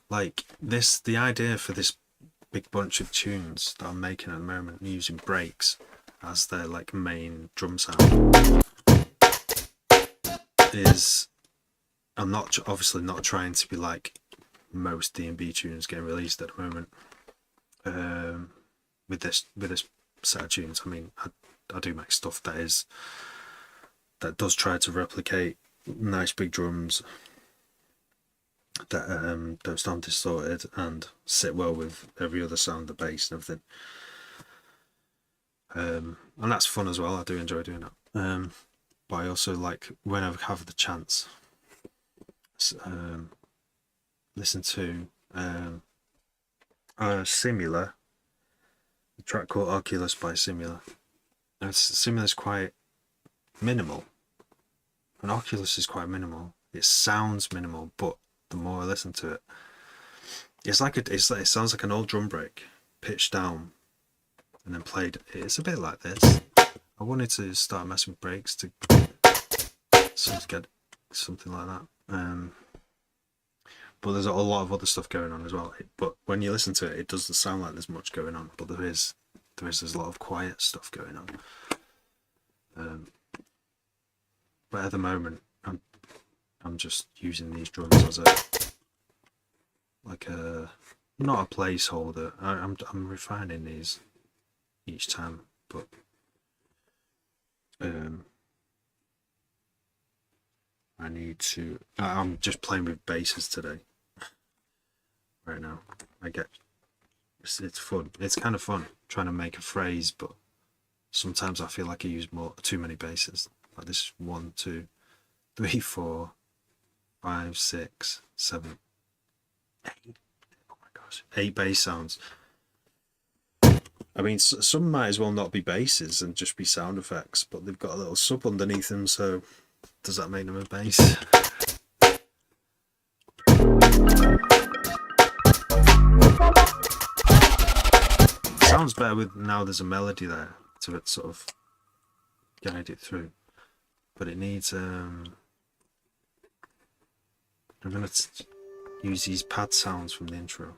A: like the idea for this big bunch of tunes that I'm making at the moment using breaks as their like main drum sound is, I'm not obviously not trying to be like most D&B tunes getting released at the moment. With this set of tunes, I mean, I do make stuff that does try to replicate nice big drums that don't sound distorted and sit well with every other sound, the bass and everything. And that's fun as well. I do enjoy doing that. But I also like, when I have the chance, listen to Simula, a track called Oculus by Simula. Now, Simula is quite minimal, and Oculus is quite minimal. It sounds minimal, but the more I listen to it, it's like it sounds like an old drum break, pitched down, and then played. It's a bit like this. I wanted to start messing with breaks to get something like that. But there's a lot of other stuff going on as well. But when you listen to it, it doesn't sound like there's much going on. But there's a lot of quiet stuff going on. But at the moment, I'm just using these drums as not a placeholder. I'm refining these each time, but I need to. I'm just playing with basses today. Right now, it's fun. It's kind of fun trying to make a phrase, but sometimes I feel like I use too many basses. Like this 1, 2, 3, 4, 5, 6, 7, 8. Oh my gosh, 8 bass sounds. I mean, some might as well not be basses and just be sound effects, but they've got a little sub underneath them. So does that make them a bass? Sounds better with now there's a melody there to it sort of guide it through, but it needs I'm gonna use these pad sounds from the intro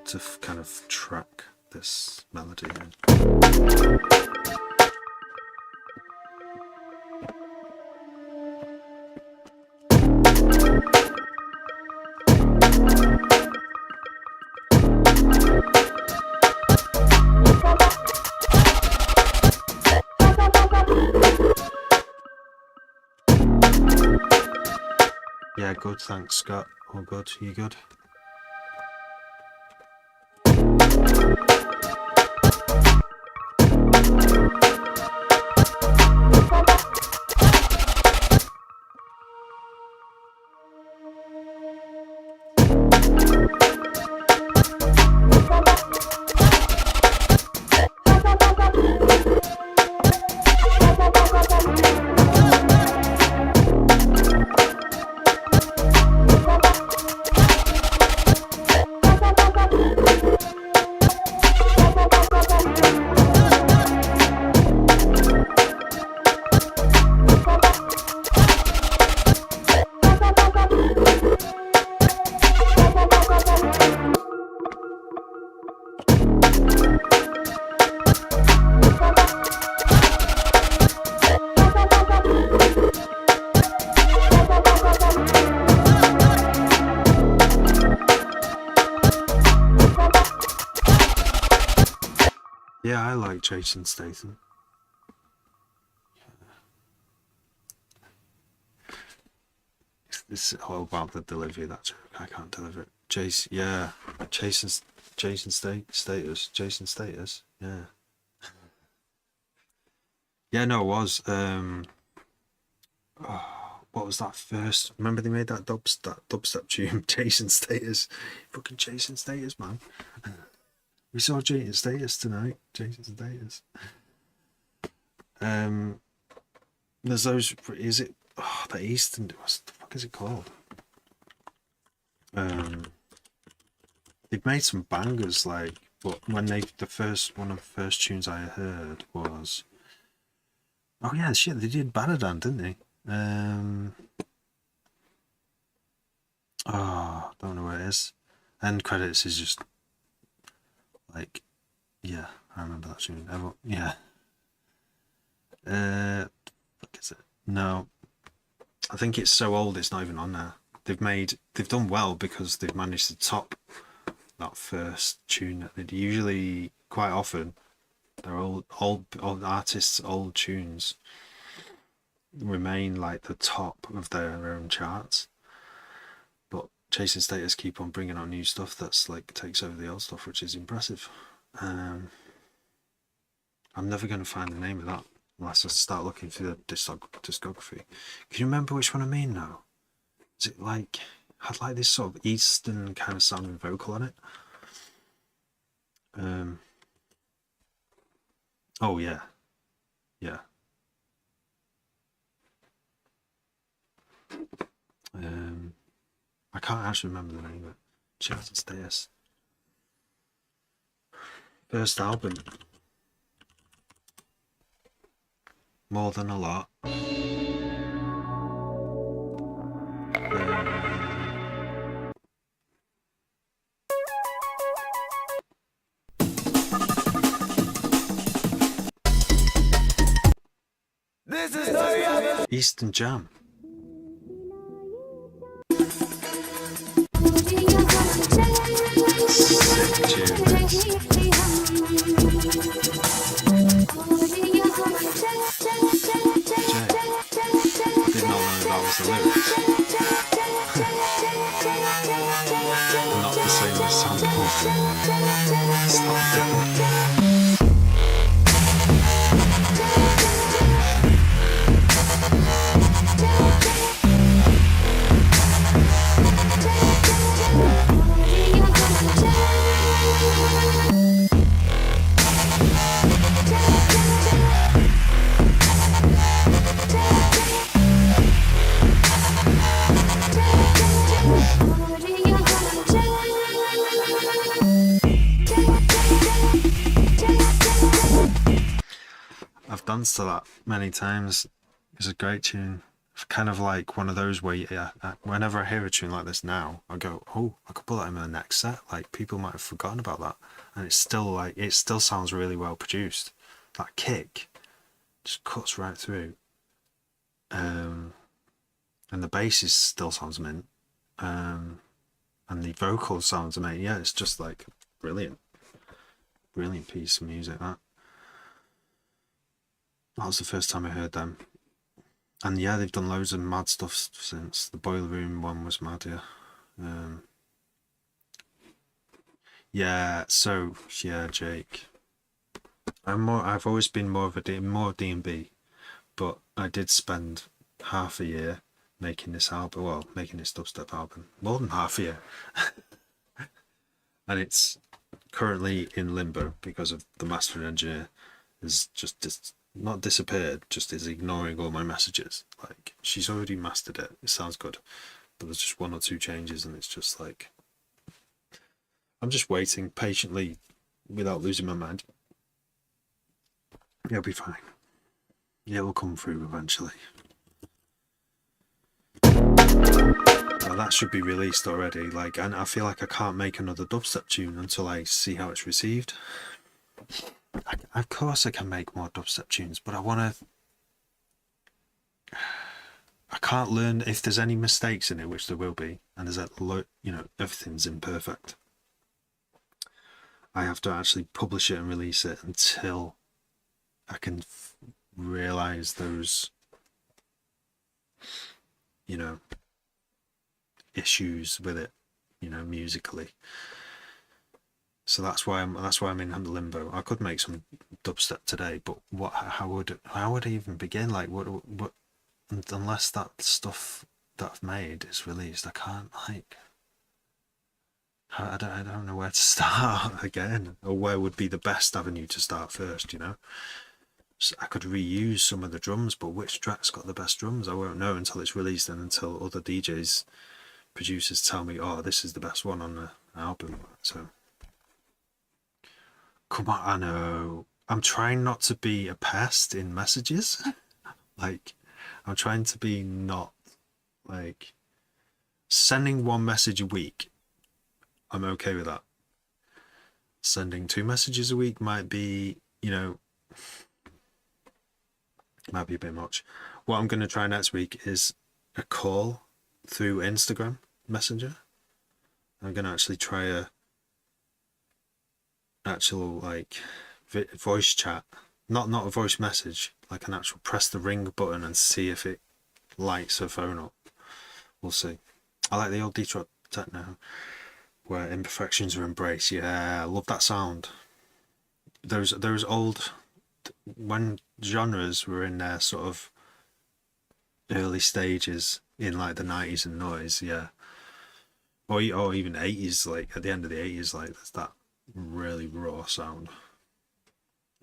A: to kind of track this melody in. Yeah, good, thanks, Scott. All good, you good? Yeah, I like Jason Statham. It's all about the delivery. That joke, I can't deliver it. Jason Status. Yeah. Yeah, no, it was. What was that first? Remember they made that dubstep tune, Jason Status. Fucking Jason Status, man. We saw Jason Status tonight. Jason Status. There's those. Is it? Oh, the Eastern. What the fuck is it called? They've made some bangers, like. But when one of the first tunes I heard was. Oh yeah, shit. They did Banadan, didn't they? Oh, don't know where it is. End credits is just like, yeah, I remember that tune. Yeah. What is it? No, I think it's so old it's not even on there. They've done well because they've managed to top that first tune that they'd usually quite often. They're old artists, old tunes remain like the top of their own charts. But Chasing Status keep on bringing out new stuff that's like takes over the old stuff, which is impressive. I'm never going to find the name of that unless I start looking through the discography. Can you remember which one I mean now? Is it like had like this sort of Eastern kind of sounding vocal on it? Oh yeah, yeah. I can't actually remember the name of it. Chasing Status. First album. More Than a Lot. Eastern Jam. Sick tune, this. I did not know that was the lyrics. Not the same as Sample. Stop it. I've danced to that many times. It's a great tune. It's kind of like one of those where, yeah, whenever I hear a tune like this now, I go, oh, I could put that in my next set. Like, people might have forgotten about that. And it's still like, it still sounds really well produced. That kick just cuts right through. And the bass still sounds mint. And the vocal sounds amazing. Yeah, it's just like brilliant. Brilliant piece of music, that. That was the first time I heard them. And yeah, they've done loads of mad stuff since. The Boiler Room one was mad, yeah. Yeah, so yeah, Jake. I've always been more D&B, but I did spend half a year making this album, well, making this dubstep album. More than half a year. And it's currently in limbo because of the mastering engineer is just not disappeared, just is ignoring all my messages. Like, she's already mastered it. It sounds good, but there's just one or two changes, and it's just like I'm just waiting patiently without losing my mind. It'll be fine. Yeah, it'll come through eventually. Now, that should be released already. Like, and I feel like I can't make another dubstep tune until I see how it's received. Of course I can make more dubstep tunes, but I can't learn if there's any mistakes in it, which there will be, and there's everything's imperfect. I have to actually publish it and release it until I can realize those, issues with it, musically. So that's why I'm in limbo. I could make some dubstep today, but how would I even begin? Like, what unless that stuff that I've made is released, I can't, like, I don't know where to start again, or where would be the best avenue to start first. So I could reuse some of the drums, but which track's got the best drums, I won't know until it's released and until other DJs, producers tell me, oh, this is the best one on the album. So come on, I know. I'm trying not to be a pest in messages. Like, I'm trying to be not, like, sending one message a week. I'm okay with that. sending 2 messages a week might be, might be a bit much. What I'm going to try next week is a call through Instagram Messenger. I'm going to actually try a actual like voice chat, not a voice message, like an actual press the ring button and see if it lights her phone up. We'll see. I like the old Detroit techno where imperfections are embraced. Yeah, I love that sound. Those old, when genres were in their sort of early stages in like the 90s and noise, yeah, or even 80s, like at the end of the 80s, like there's that really raw sound,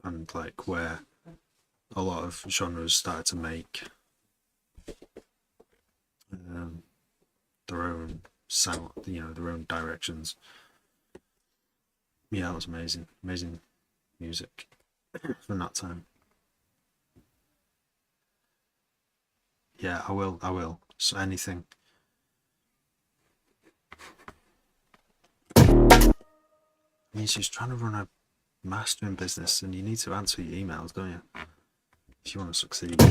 A: and like where a lot of genres started to make their own sound, their own directions. Yeah, that was amazing music from that time. Yeah, I will. So anything. I mean, she's trying to run a mastering business, and you need to answer your emails, don't you? If you want to succeed.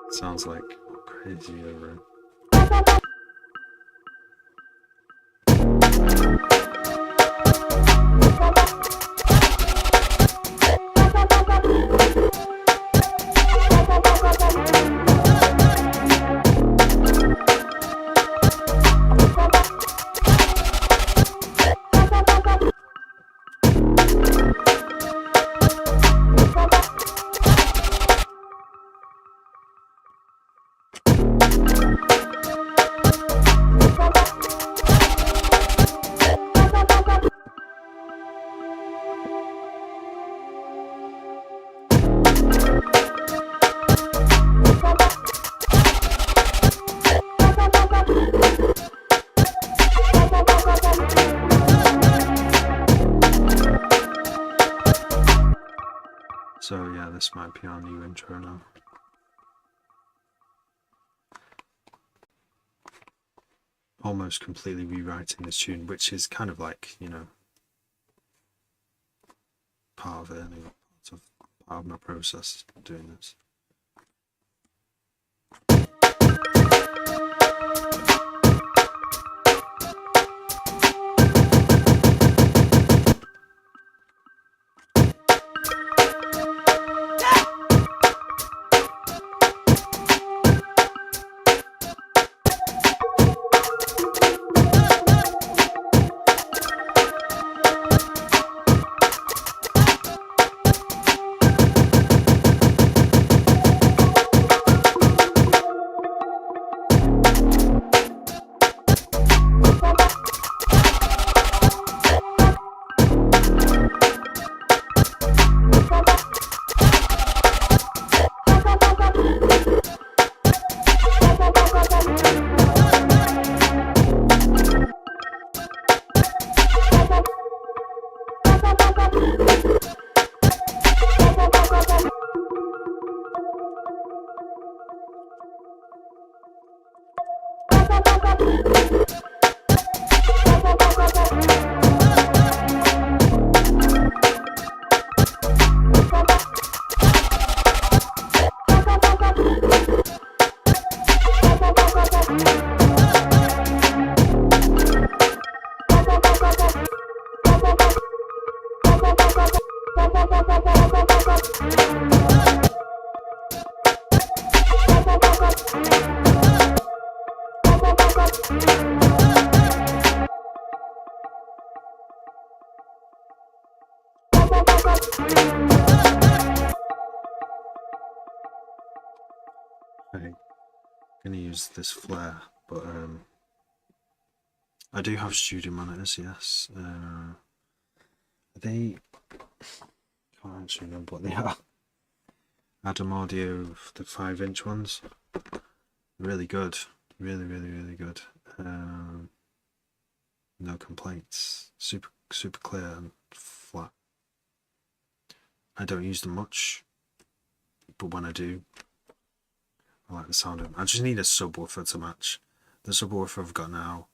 A: Sounds like crazy over it. So yeah, this might be our new intro now. Almost completely rewriting this tune, which is kind of like, part of it anyway, part of my process doing this. Okay, I'm gonna use this flare, but I do have studio monitors, yes. They can't actually remember what they are. Adam Audio, the 5-inch ones, really good, really good. No complaints, super clear and flat. I don't use them much, but when I do, I like the sound of them. I just need a subwoofer to match. The subwoofer I've got now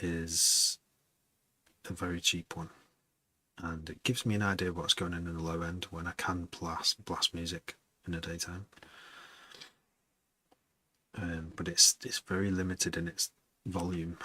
A: is a very cheap one, and it gives me an idea of what's going on in the low end when I can blast music in the daytime. But it's very limited in its volume.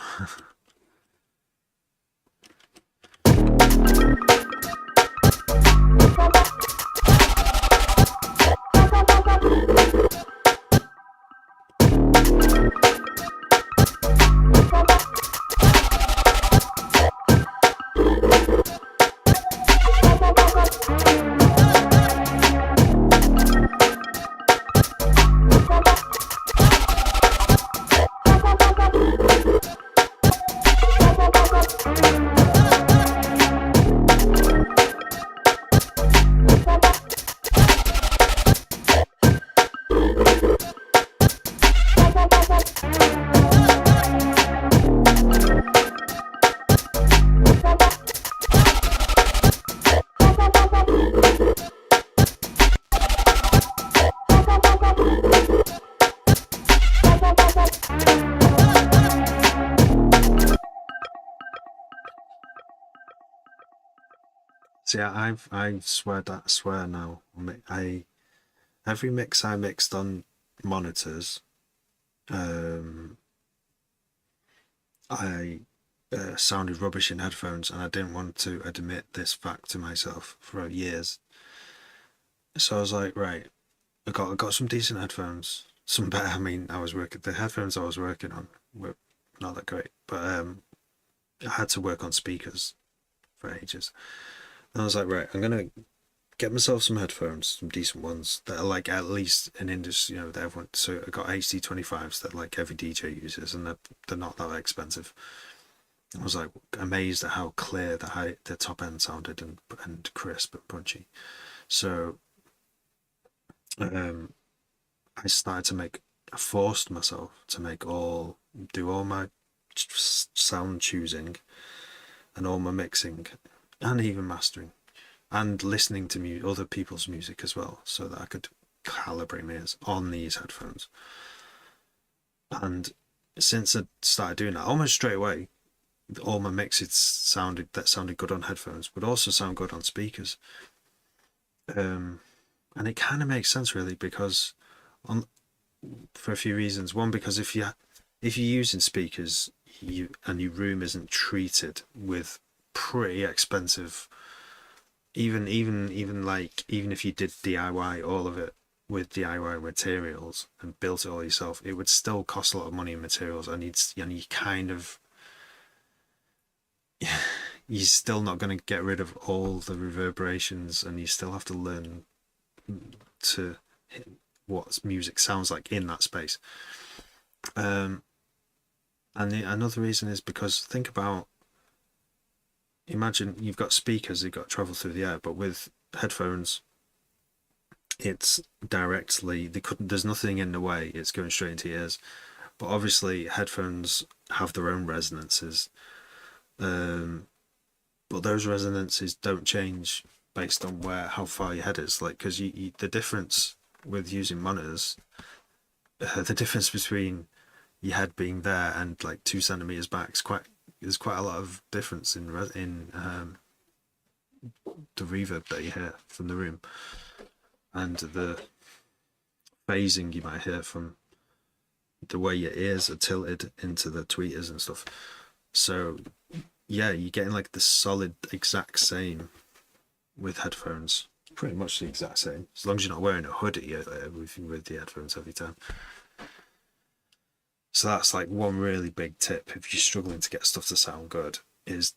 A: See, I swear now. Every mix I mixed on monitors, I sounded rubbish in headphones, and I didn't want to admit this fact to myself for years. So I was like, right, I got some decent headphones, some better. I mean, the headphones I was working on were not that great, but I had to work on speakers for ages. And I was like, right, I'm gonna get myself some headphones, some decent ones that are like at least an industry, that everyone. So I got HD25s that like every DJ uses, and they're not that expensive. I was like amazed at how clear the top end sounded and crisp and punchy. So I forced myself to do all my sound choosing and all my mixing and even mastering and listening to other people's music as well, so that I could calibrate my ears on these headphones. And since I started doing that, almost straight away, all my mixes sounded good on headphones, but also sound good on speakers. And it kind of makes sense really, because for a few reasons. One, because if you're using speakers, your room isn't treated with pretty expensive, even if you did DIY all of it with DIY materials and built it all yourself, it would still cost a lot of money in materials, and you kind of you're still not going to get rid of all the reverberations, and you still have to learn to what music sounds like in that space. And another reason is because imagine you've got speakers that got to travel through the air, but with headphones, it's directly, there's nothing in the way, it's going straight into your ears. But obviously headphones have their own resonances, but those resonances don't change based on how far your head is. Like, because the difference with using monitors, the difference between your head being there and like 2 centimeters back there's quite a lot of difference in the reverb that you hear from the room, and the phasing you might hear from the way your ears are tilted into the tweeters and stuff. So yeah, you're getting like the solid exact same with headphones, pretty much the exact same, as long as you're not wearing a hoodie with the headphones every time. So that's like one really big tip if you're struggling to get stuff to sound good, is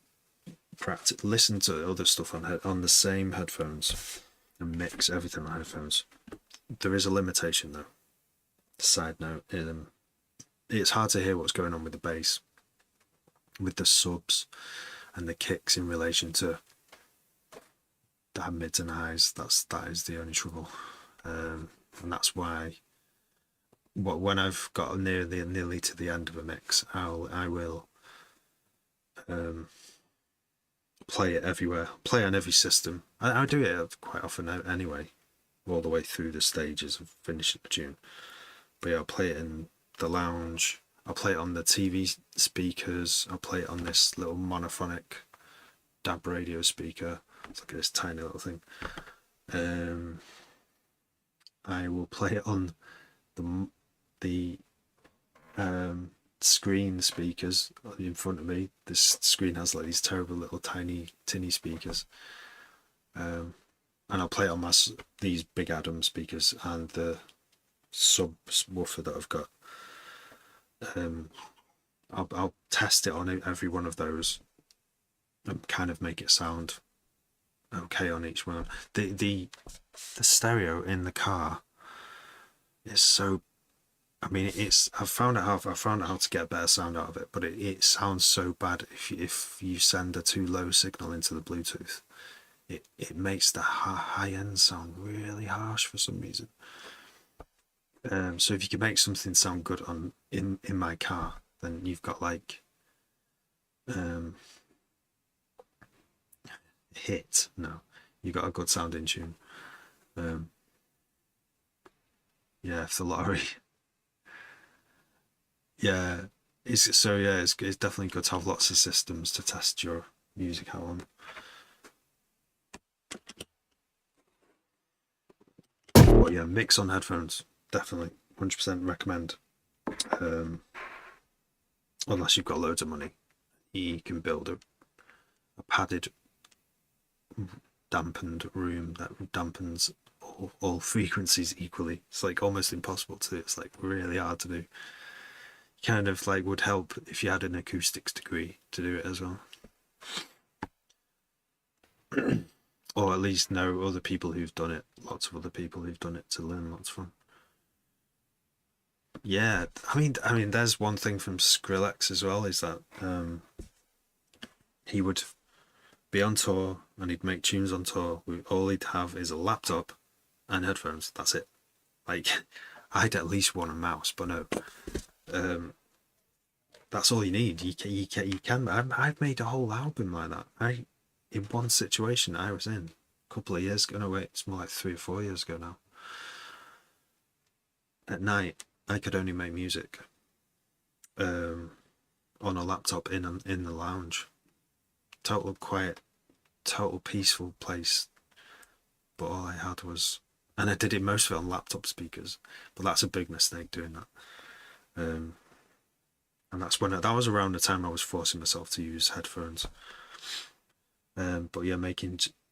A: listen to other stuff on the same headphones and mix everything on headphones. There is a limitation though. Side note, it's hard to hear what's going on with the bass with the subs and the kicks in relation to the mids and highs. That is the only trouble, and that's why. When I've got nearly to the end of a mix, I will play it everywhere, play on every system. I do it quite often anyway, all the way through the stages of finishing the tune. But yeah, I'll play it in the lounge. I'll play it on the TV speakers. I'll play it on this little monophonic DAB radio speaker. It's like this tiny little thing. I will play it on the screen speakers in front of me. This screen has like these terrible little tiny tinny speakers, and I'll play it on these big Adam speakers and the subwoofer that I've got. I'll test it on every one of those and kind of make it sound okay on each one. The stereo in the car is so. I mean, I've found out how to get a better sound out of it, but it sounds so bad if you send a too low signal into the Bluetooth. It makes the high end sound really harsh for some reason. So if you can make something sound good in my car, then you've got like you've got a good sounding tune. Yeah, if the lottery. Yeah, it's definitely good to have lots of systems to test your music out on. But yeah, mix on headphones, definitely 100% recommend. Unless you've got loads of money, you can build a padded, dampened room that dampens all frequencies equally. It's like almost impossible to do. It's like really hard to do. Kind of like would help if you had an acoustics degree to do it as well. Or at least know other people who've done it, lots of other people who've done it to learn lots from. Yeah, I mean, there's one thing from Skrillex as well, is that he would be on tour and he'd make tunes on tour. All he'd have is a laptop and headphones. That's it. Like, I'd at least want a mouse, but no. That's all you need. You can. I've made a whole album like that. In one situation I was in a couple of years ago. No, wait, it's more like 3 or 4 years ago now. At night, I could only make music on a laptop in the lounge. Total quiet, total peaceful place. But all I had was, and I did it most of it on laptop speakers. But that's a big mistake doing that. And that was around the time I was forcing myself to use headphones. But yeah,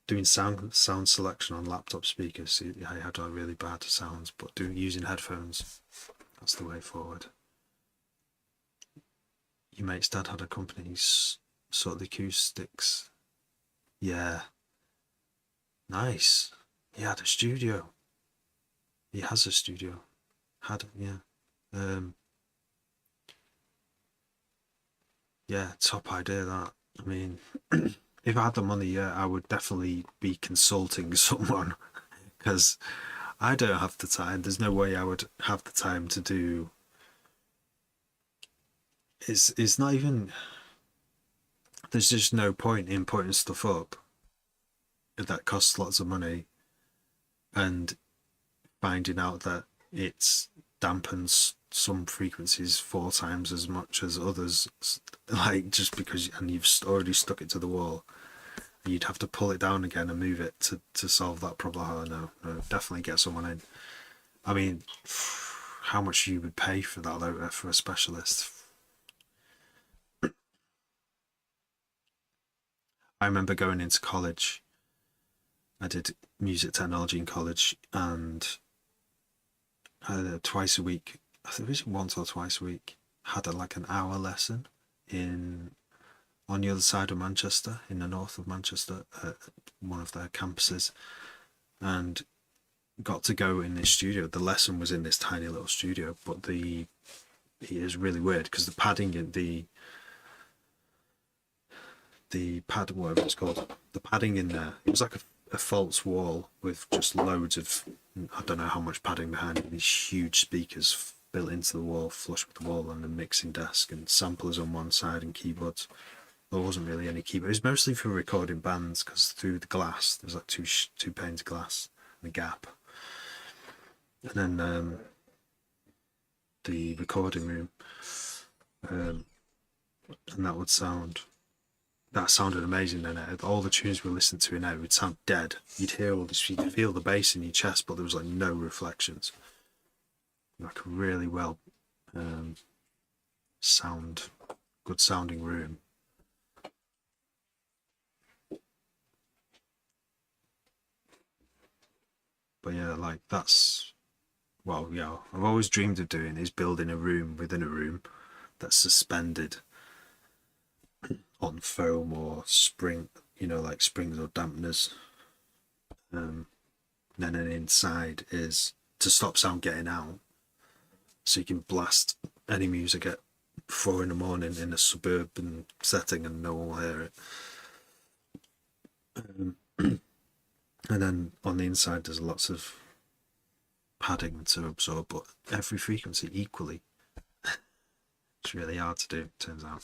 A: doing sound selection on laptop speakers, I had really bad sounds, but using headphones, that's the way forward. Your mate's dad had a company, he's sort of the acoustics. Yeah. Nice. He had a studio. He has a studio. Yeah. Yeah, top idea that. I mean, if I had the money, yeah, I would definitely be consulting someone, because I don't have the time. There's no way I would have the time to do. It's not even. There's just no point in putting stuff up that costs lots of money and finding out that it dampens some frequencies 4 times as much as others, like just because, and you've already stuck it to the wall. You'd have to pull it down again and move it to solve that problem. Oh, no, definitely get someone in. I mean, how much you would pay for that though, for a specialist? I remember going into college. I did music technology in college, and twice a week, I think it was once or twice a week, had like an hour lesson on the other side of Manchester, in the north of Manchester, at one of their campuses, and got to go in this studio. The lesson was in this tiny little studio, but it is really weird because the padding in the pad, whatever it's called, the padding in there. It was like a false wall with just loads of, I don't know how much padding behind it, these huge speakers built into the wall, flush with the wall, and a mixing desk and samplers on one side and keyboards. There wasn't really any keyboard. It was mostly for recording bands because through the glass, there's like two panes of glass and a gap. And then the recording room, and that sounded amazing. And all the tunes we listened to in it would sound dead. You'd hear all this, you'd feel the bass in your chest, but there was like no reflections. Like a really well good sounding room. But yeah, like that's, well, yeah, I've always dreamed of doing is building a room within a room that's suspended on foam or spring, like springs or dampeners. And then inside is to stop sound getting out, so you can blast any music at 4 a.m. in a suburban setting and no one will hear it. And then on the inside there's lots of padding to absorb, but every frequency equally. It's really hard to do, it turns out.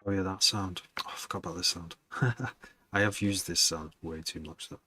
A: Oh yeah, that sound. Oh, I forgot about this sound. I have used this sound way too much though.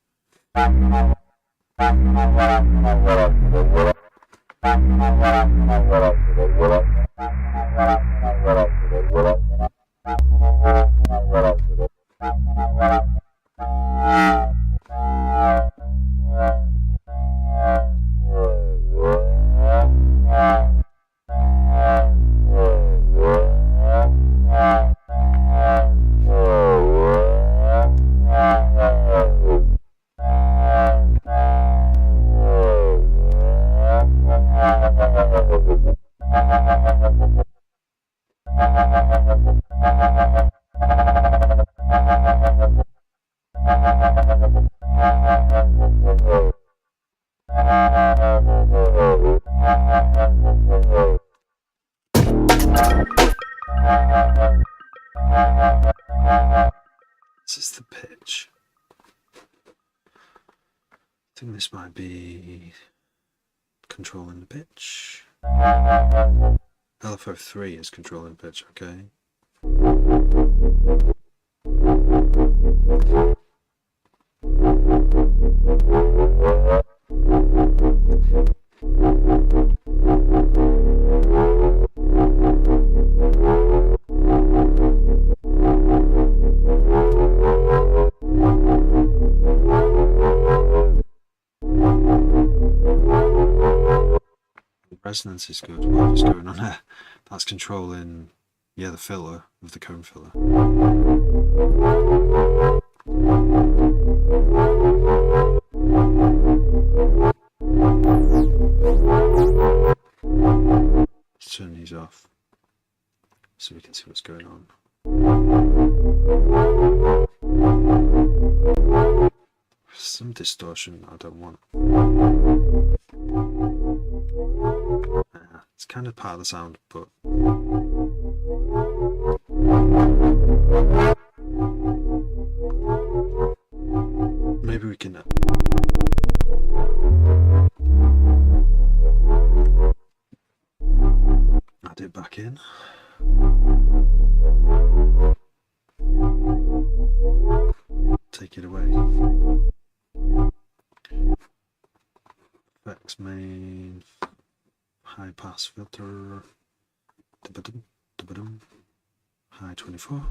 A: This is the pitch. I think this might be controlling the pitch. LFO3 is controlling pitch, okay. Resonance is good. Whatever's going on there, that's controlling, yeah, the filler of the cone filler. Let's turn these off so we can see what's going on. Some distortion I don't want. It's kind of part of the sound, but maybe we can add it back in. Take it away. Effects main. High pass filter, high 24.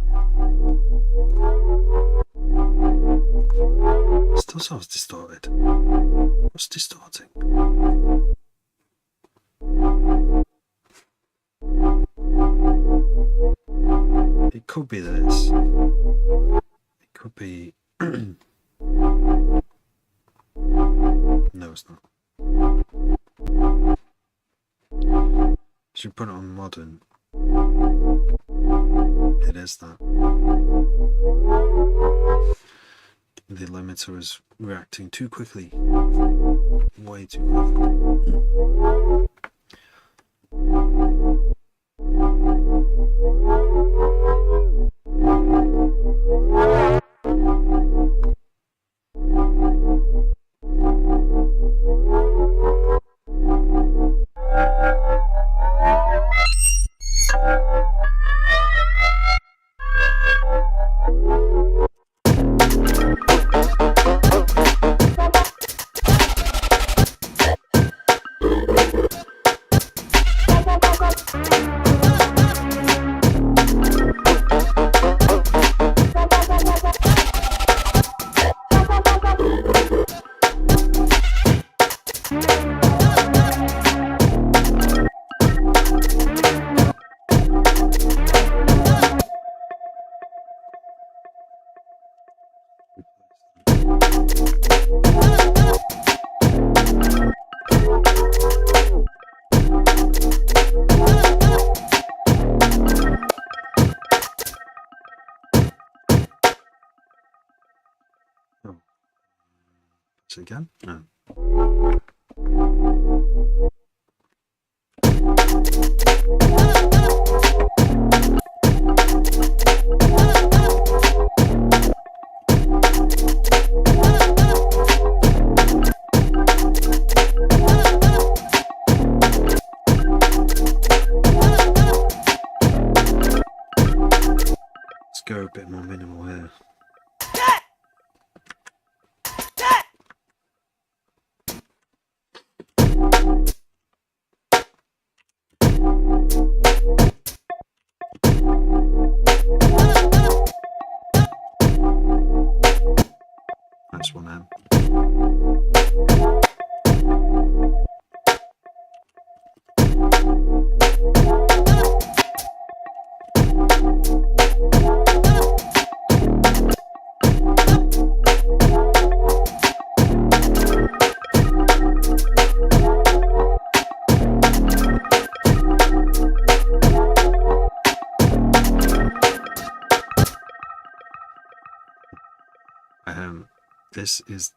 A: Still sounds distorted. What's distorting? It could be this. It could be. No, it's not. Should put it on modern. It is that. The limiter is reacting too quickly. Way too quickly. Again? No. Let's go a bit more minimal here. Nice one, man. This is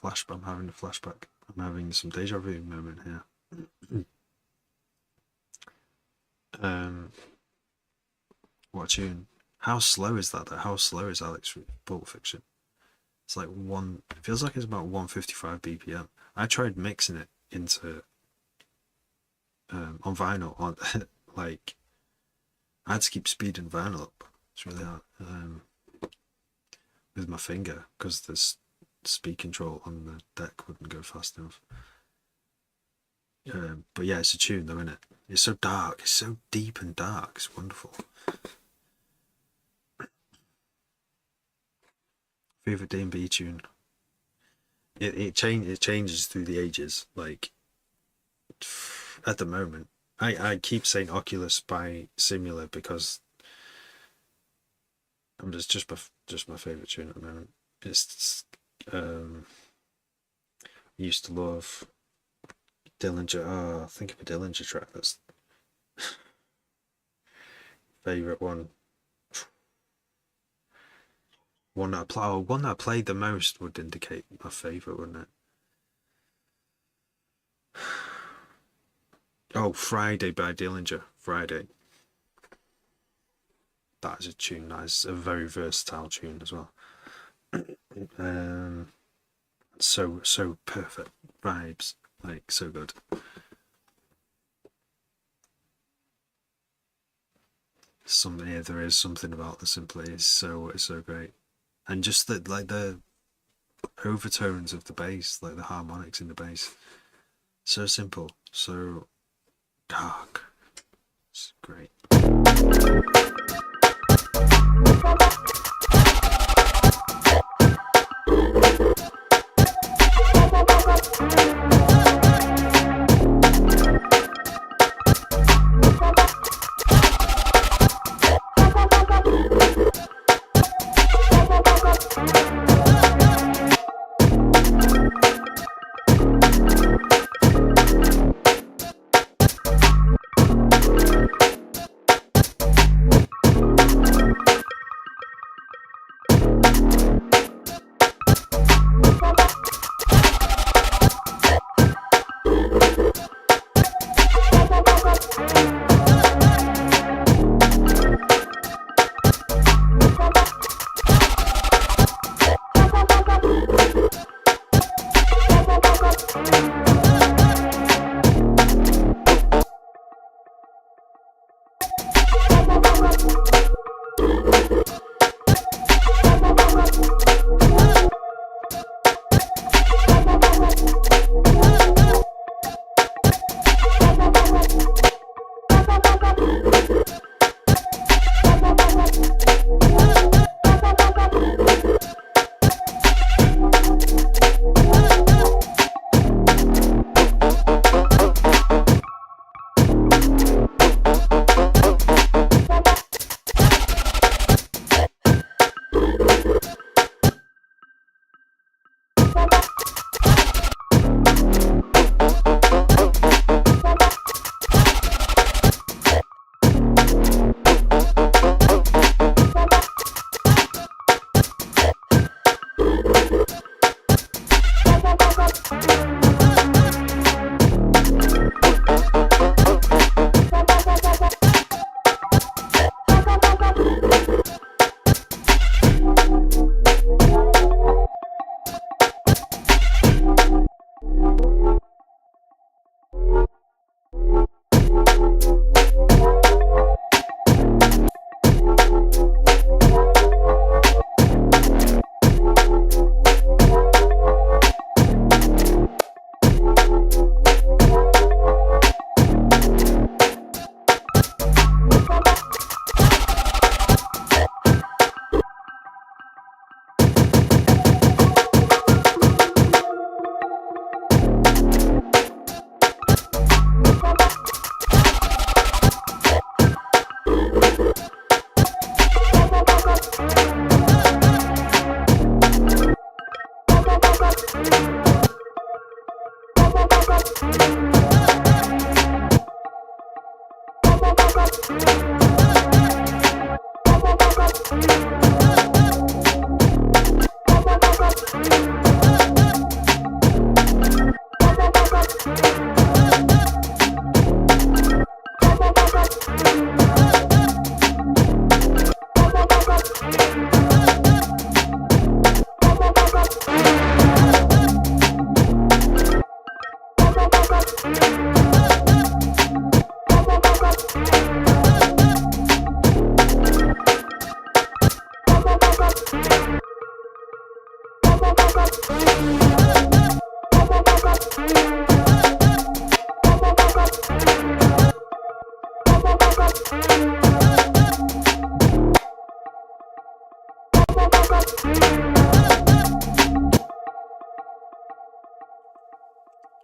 A: flashback. I'm having a flashback. I'm having some deja vu moment here. What tune? How slow is that? How slow is Alex Pulp Fiction? It's like it feels like it's about 155 BPM. I tried mixing it into on vinyl on like I had to keep speeding vinyl up. It's really hard with my finger because the speed control on the deck wouldn't go fast enough. But yeah, it's a tune though, isn't it? It's so dark. It's so deep and dark. It's wonderful. Favorite D&B tune. It changes through the ages. Like at the moment, I keep saying Oculus by Simula because I'm just my favorite tune at the moment. It's used to love Dillinger. Oh, think of a Dillinger track that's favorite one. One that I played the most would indicate my favorite, wouldn't it? Oh, Friday by Dillinger. Friday. That is a tune. That is a very versatile tune as well. So perfect vibes, like so good. There is something about the simply. It's so great, and just the overtones of the bass, like the harmonics in the bass, so simple, so dark. It's great.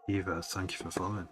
A: Eva, thank you for following.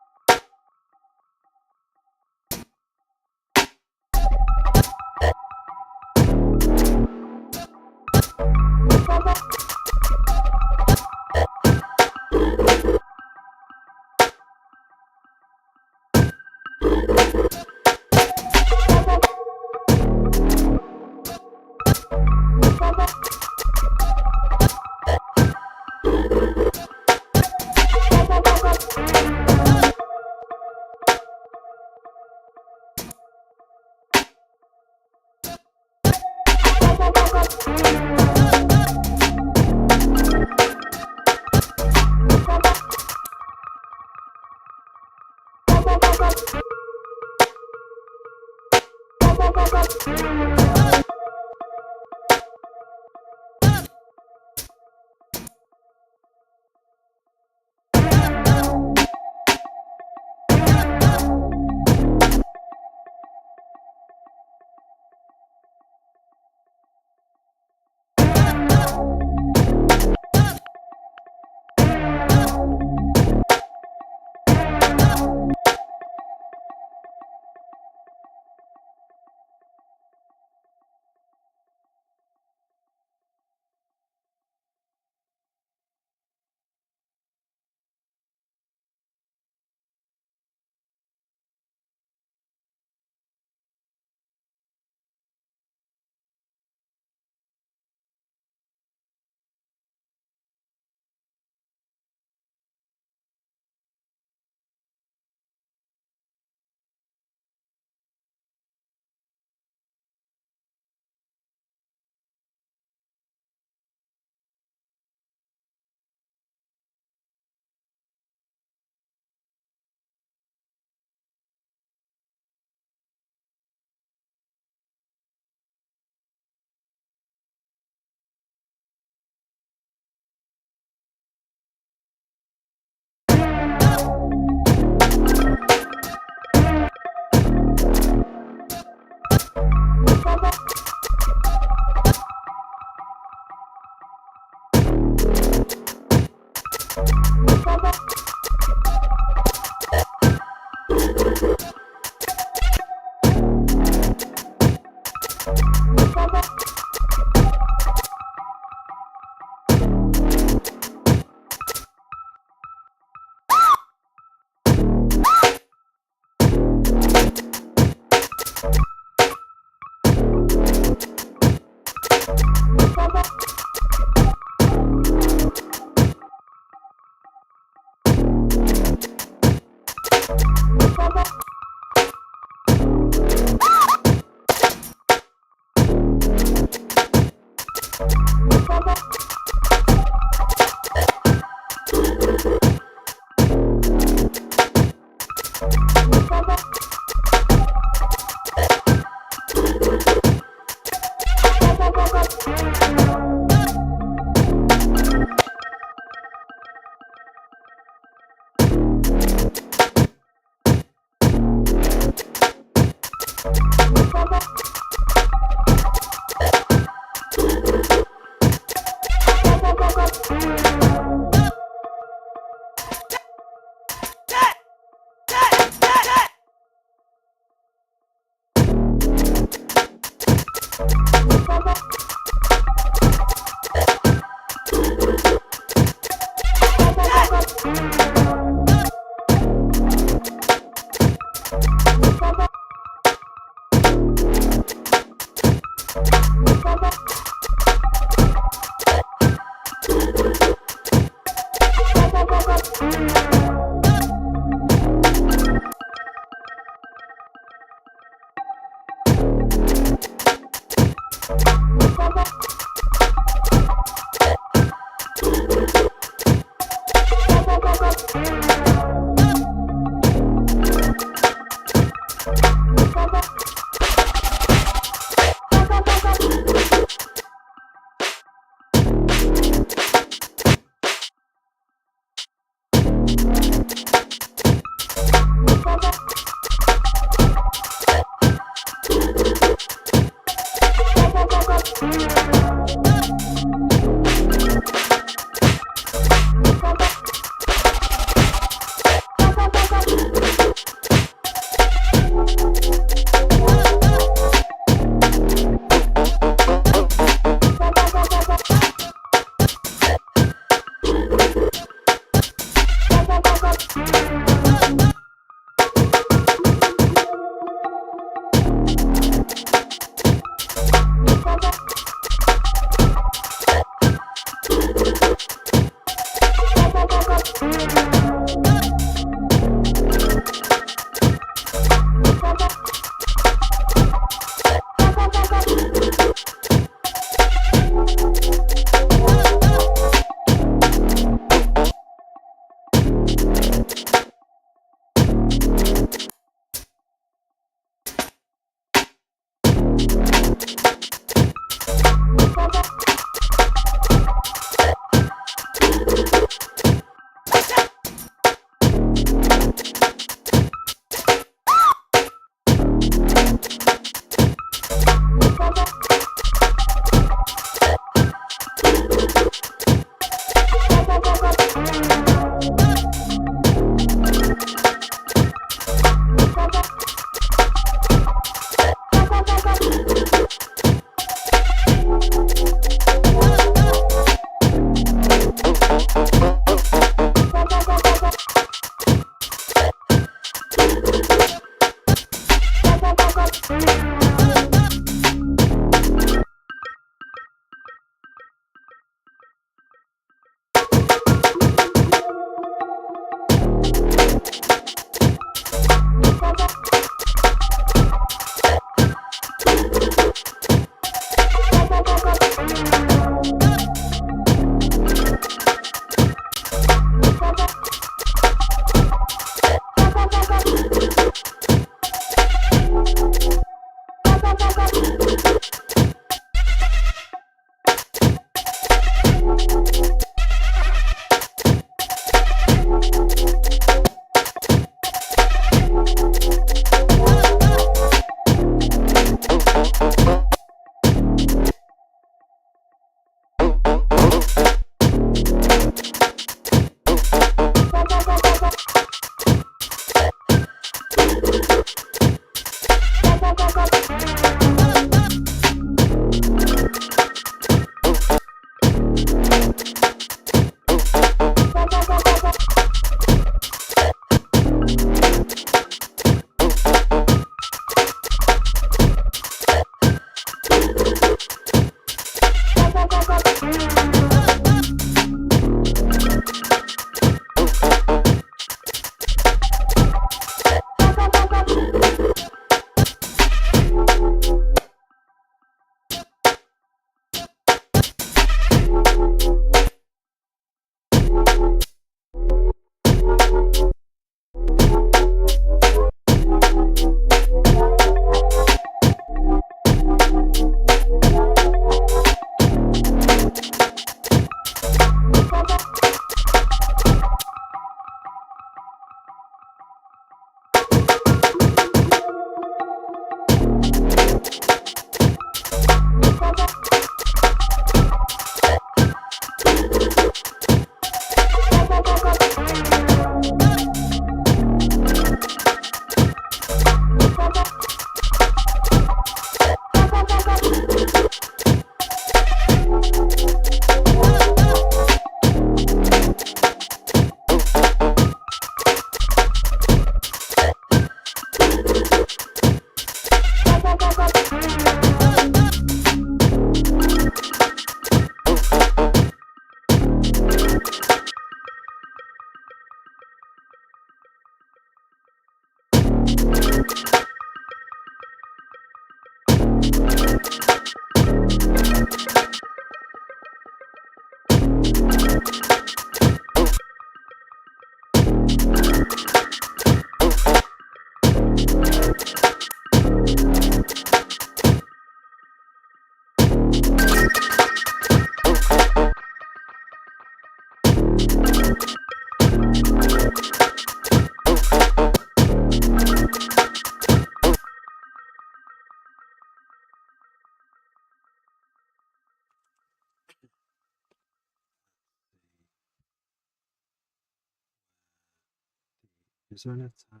A: Is there an attack?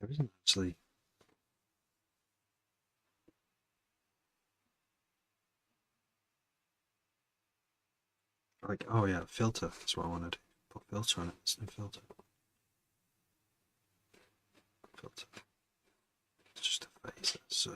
A: There isn't actually. Like, oh yeah, filter. That's what I wanted. Put filter on it. It's no filter. Filter. It's just a phaser. So.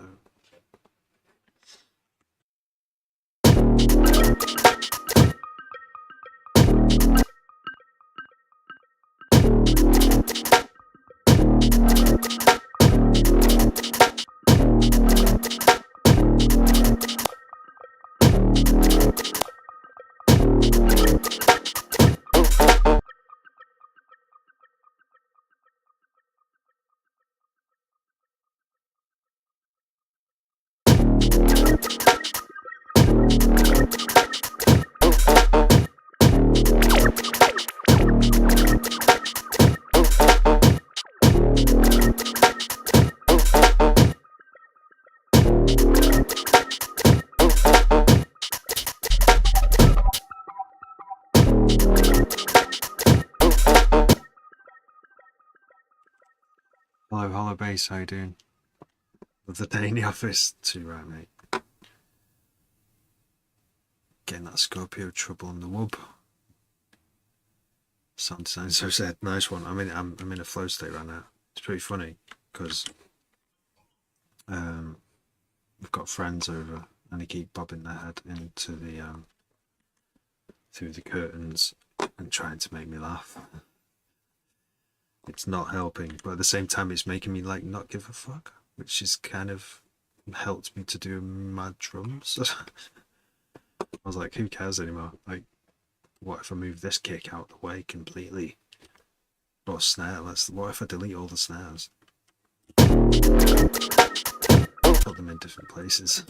A: Hello, Hollow Base, how you doing? The day in the office, too right, mate. Getting that Scorpio trouble on the wub. Sound design so said, nice one. I'm in a flow state right now. It's pretty funny because we've got friends over and they keep bobbing their head into the through the curtains and trying to make me laugh. It's not helping, but at the same time it's making me like not give a fuck, which is kind of helped me to do mad drums. I was like, who cares anymore? Like, what if I move this kick out the way completely? Or snare, what if I delete all the snares? Put them in different places.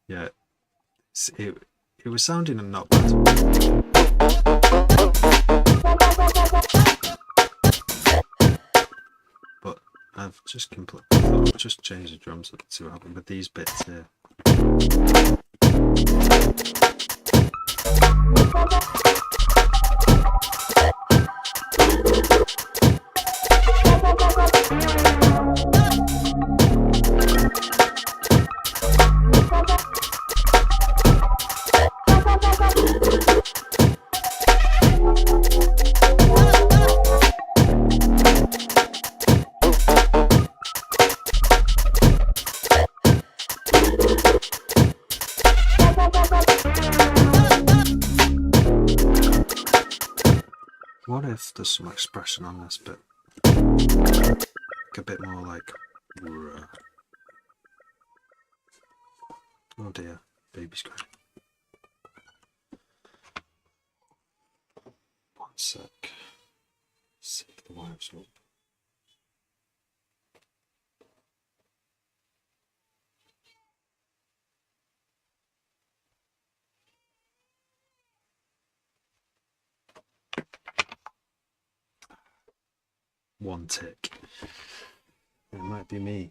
A: Yeah, it was sounding not bad. But I've just just changed the drums up to see what happened with these bits here. What if there's some expression on this bit? Like a bit more like... Oh dear, baby's crying. One sec. See if the wire's up. One tick. might be me.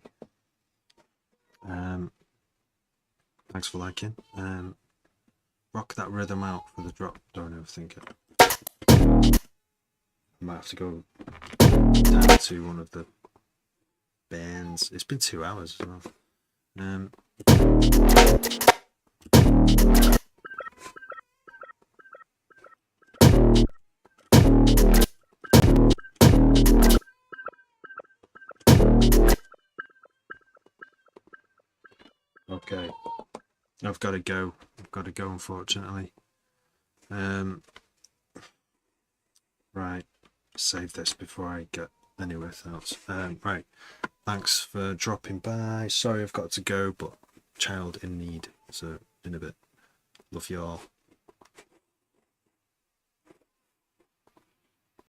A: Thanks for liking. Rock that rhythm out for the drop. Don't overthink it. I might have to go down to one of the bands. It's been 2 hours as well. Okay, I've got to go. Unfortunately. Right, save this before I get anywhere else. Right, thanks for dropping by. Sorry I've got to go, but child in need. So in a bit. Love you all.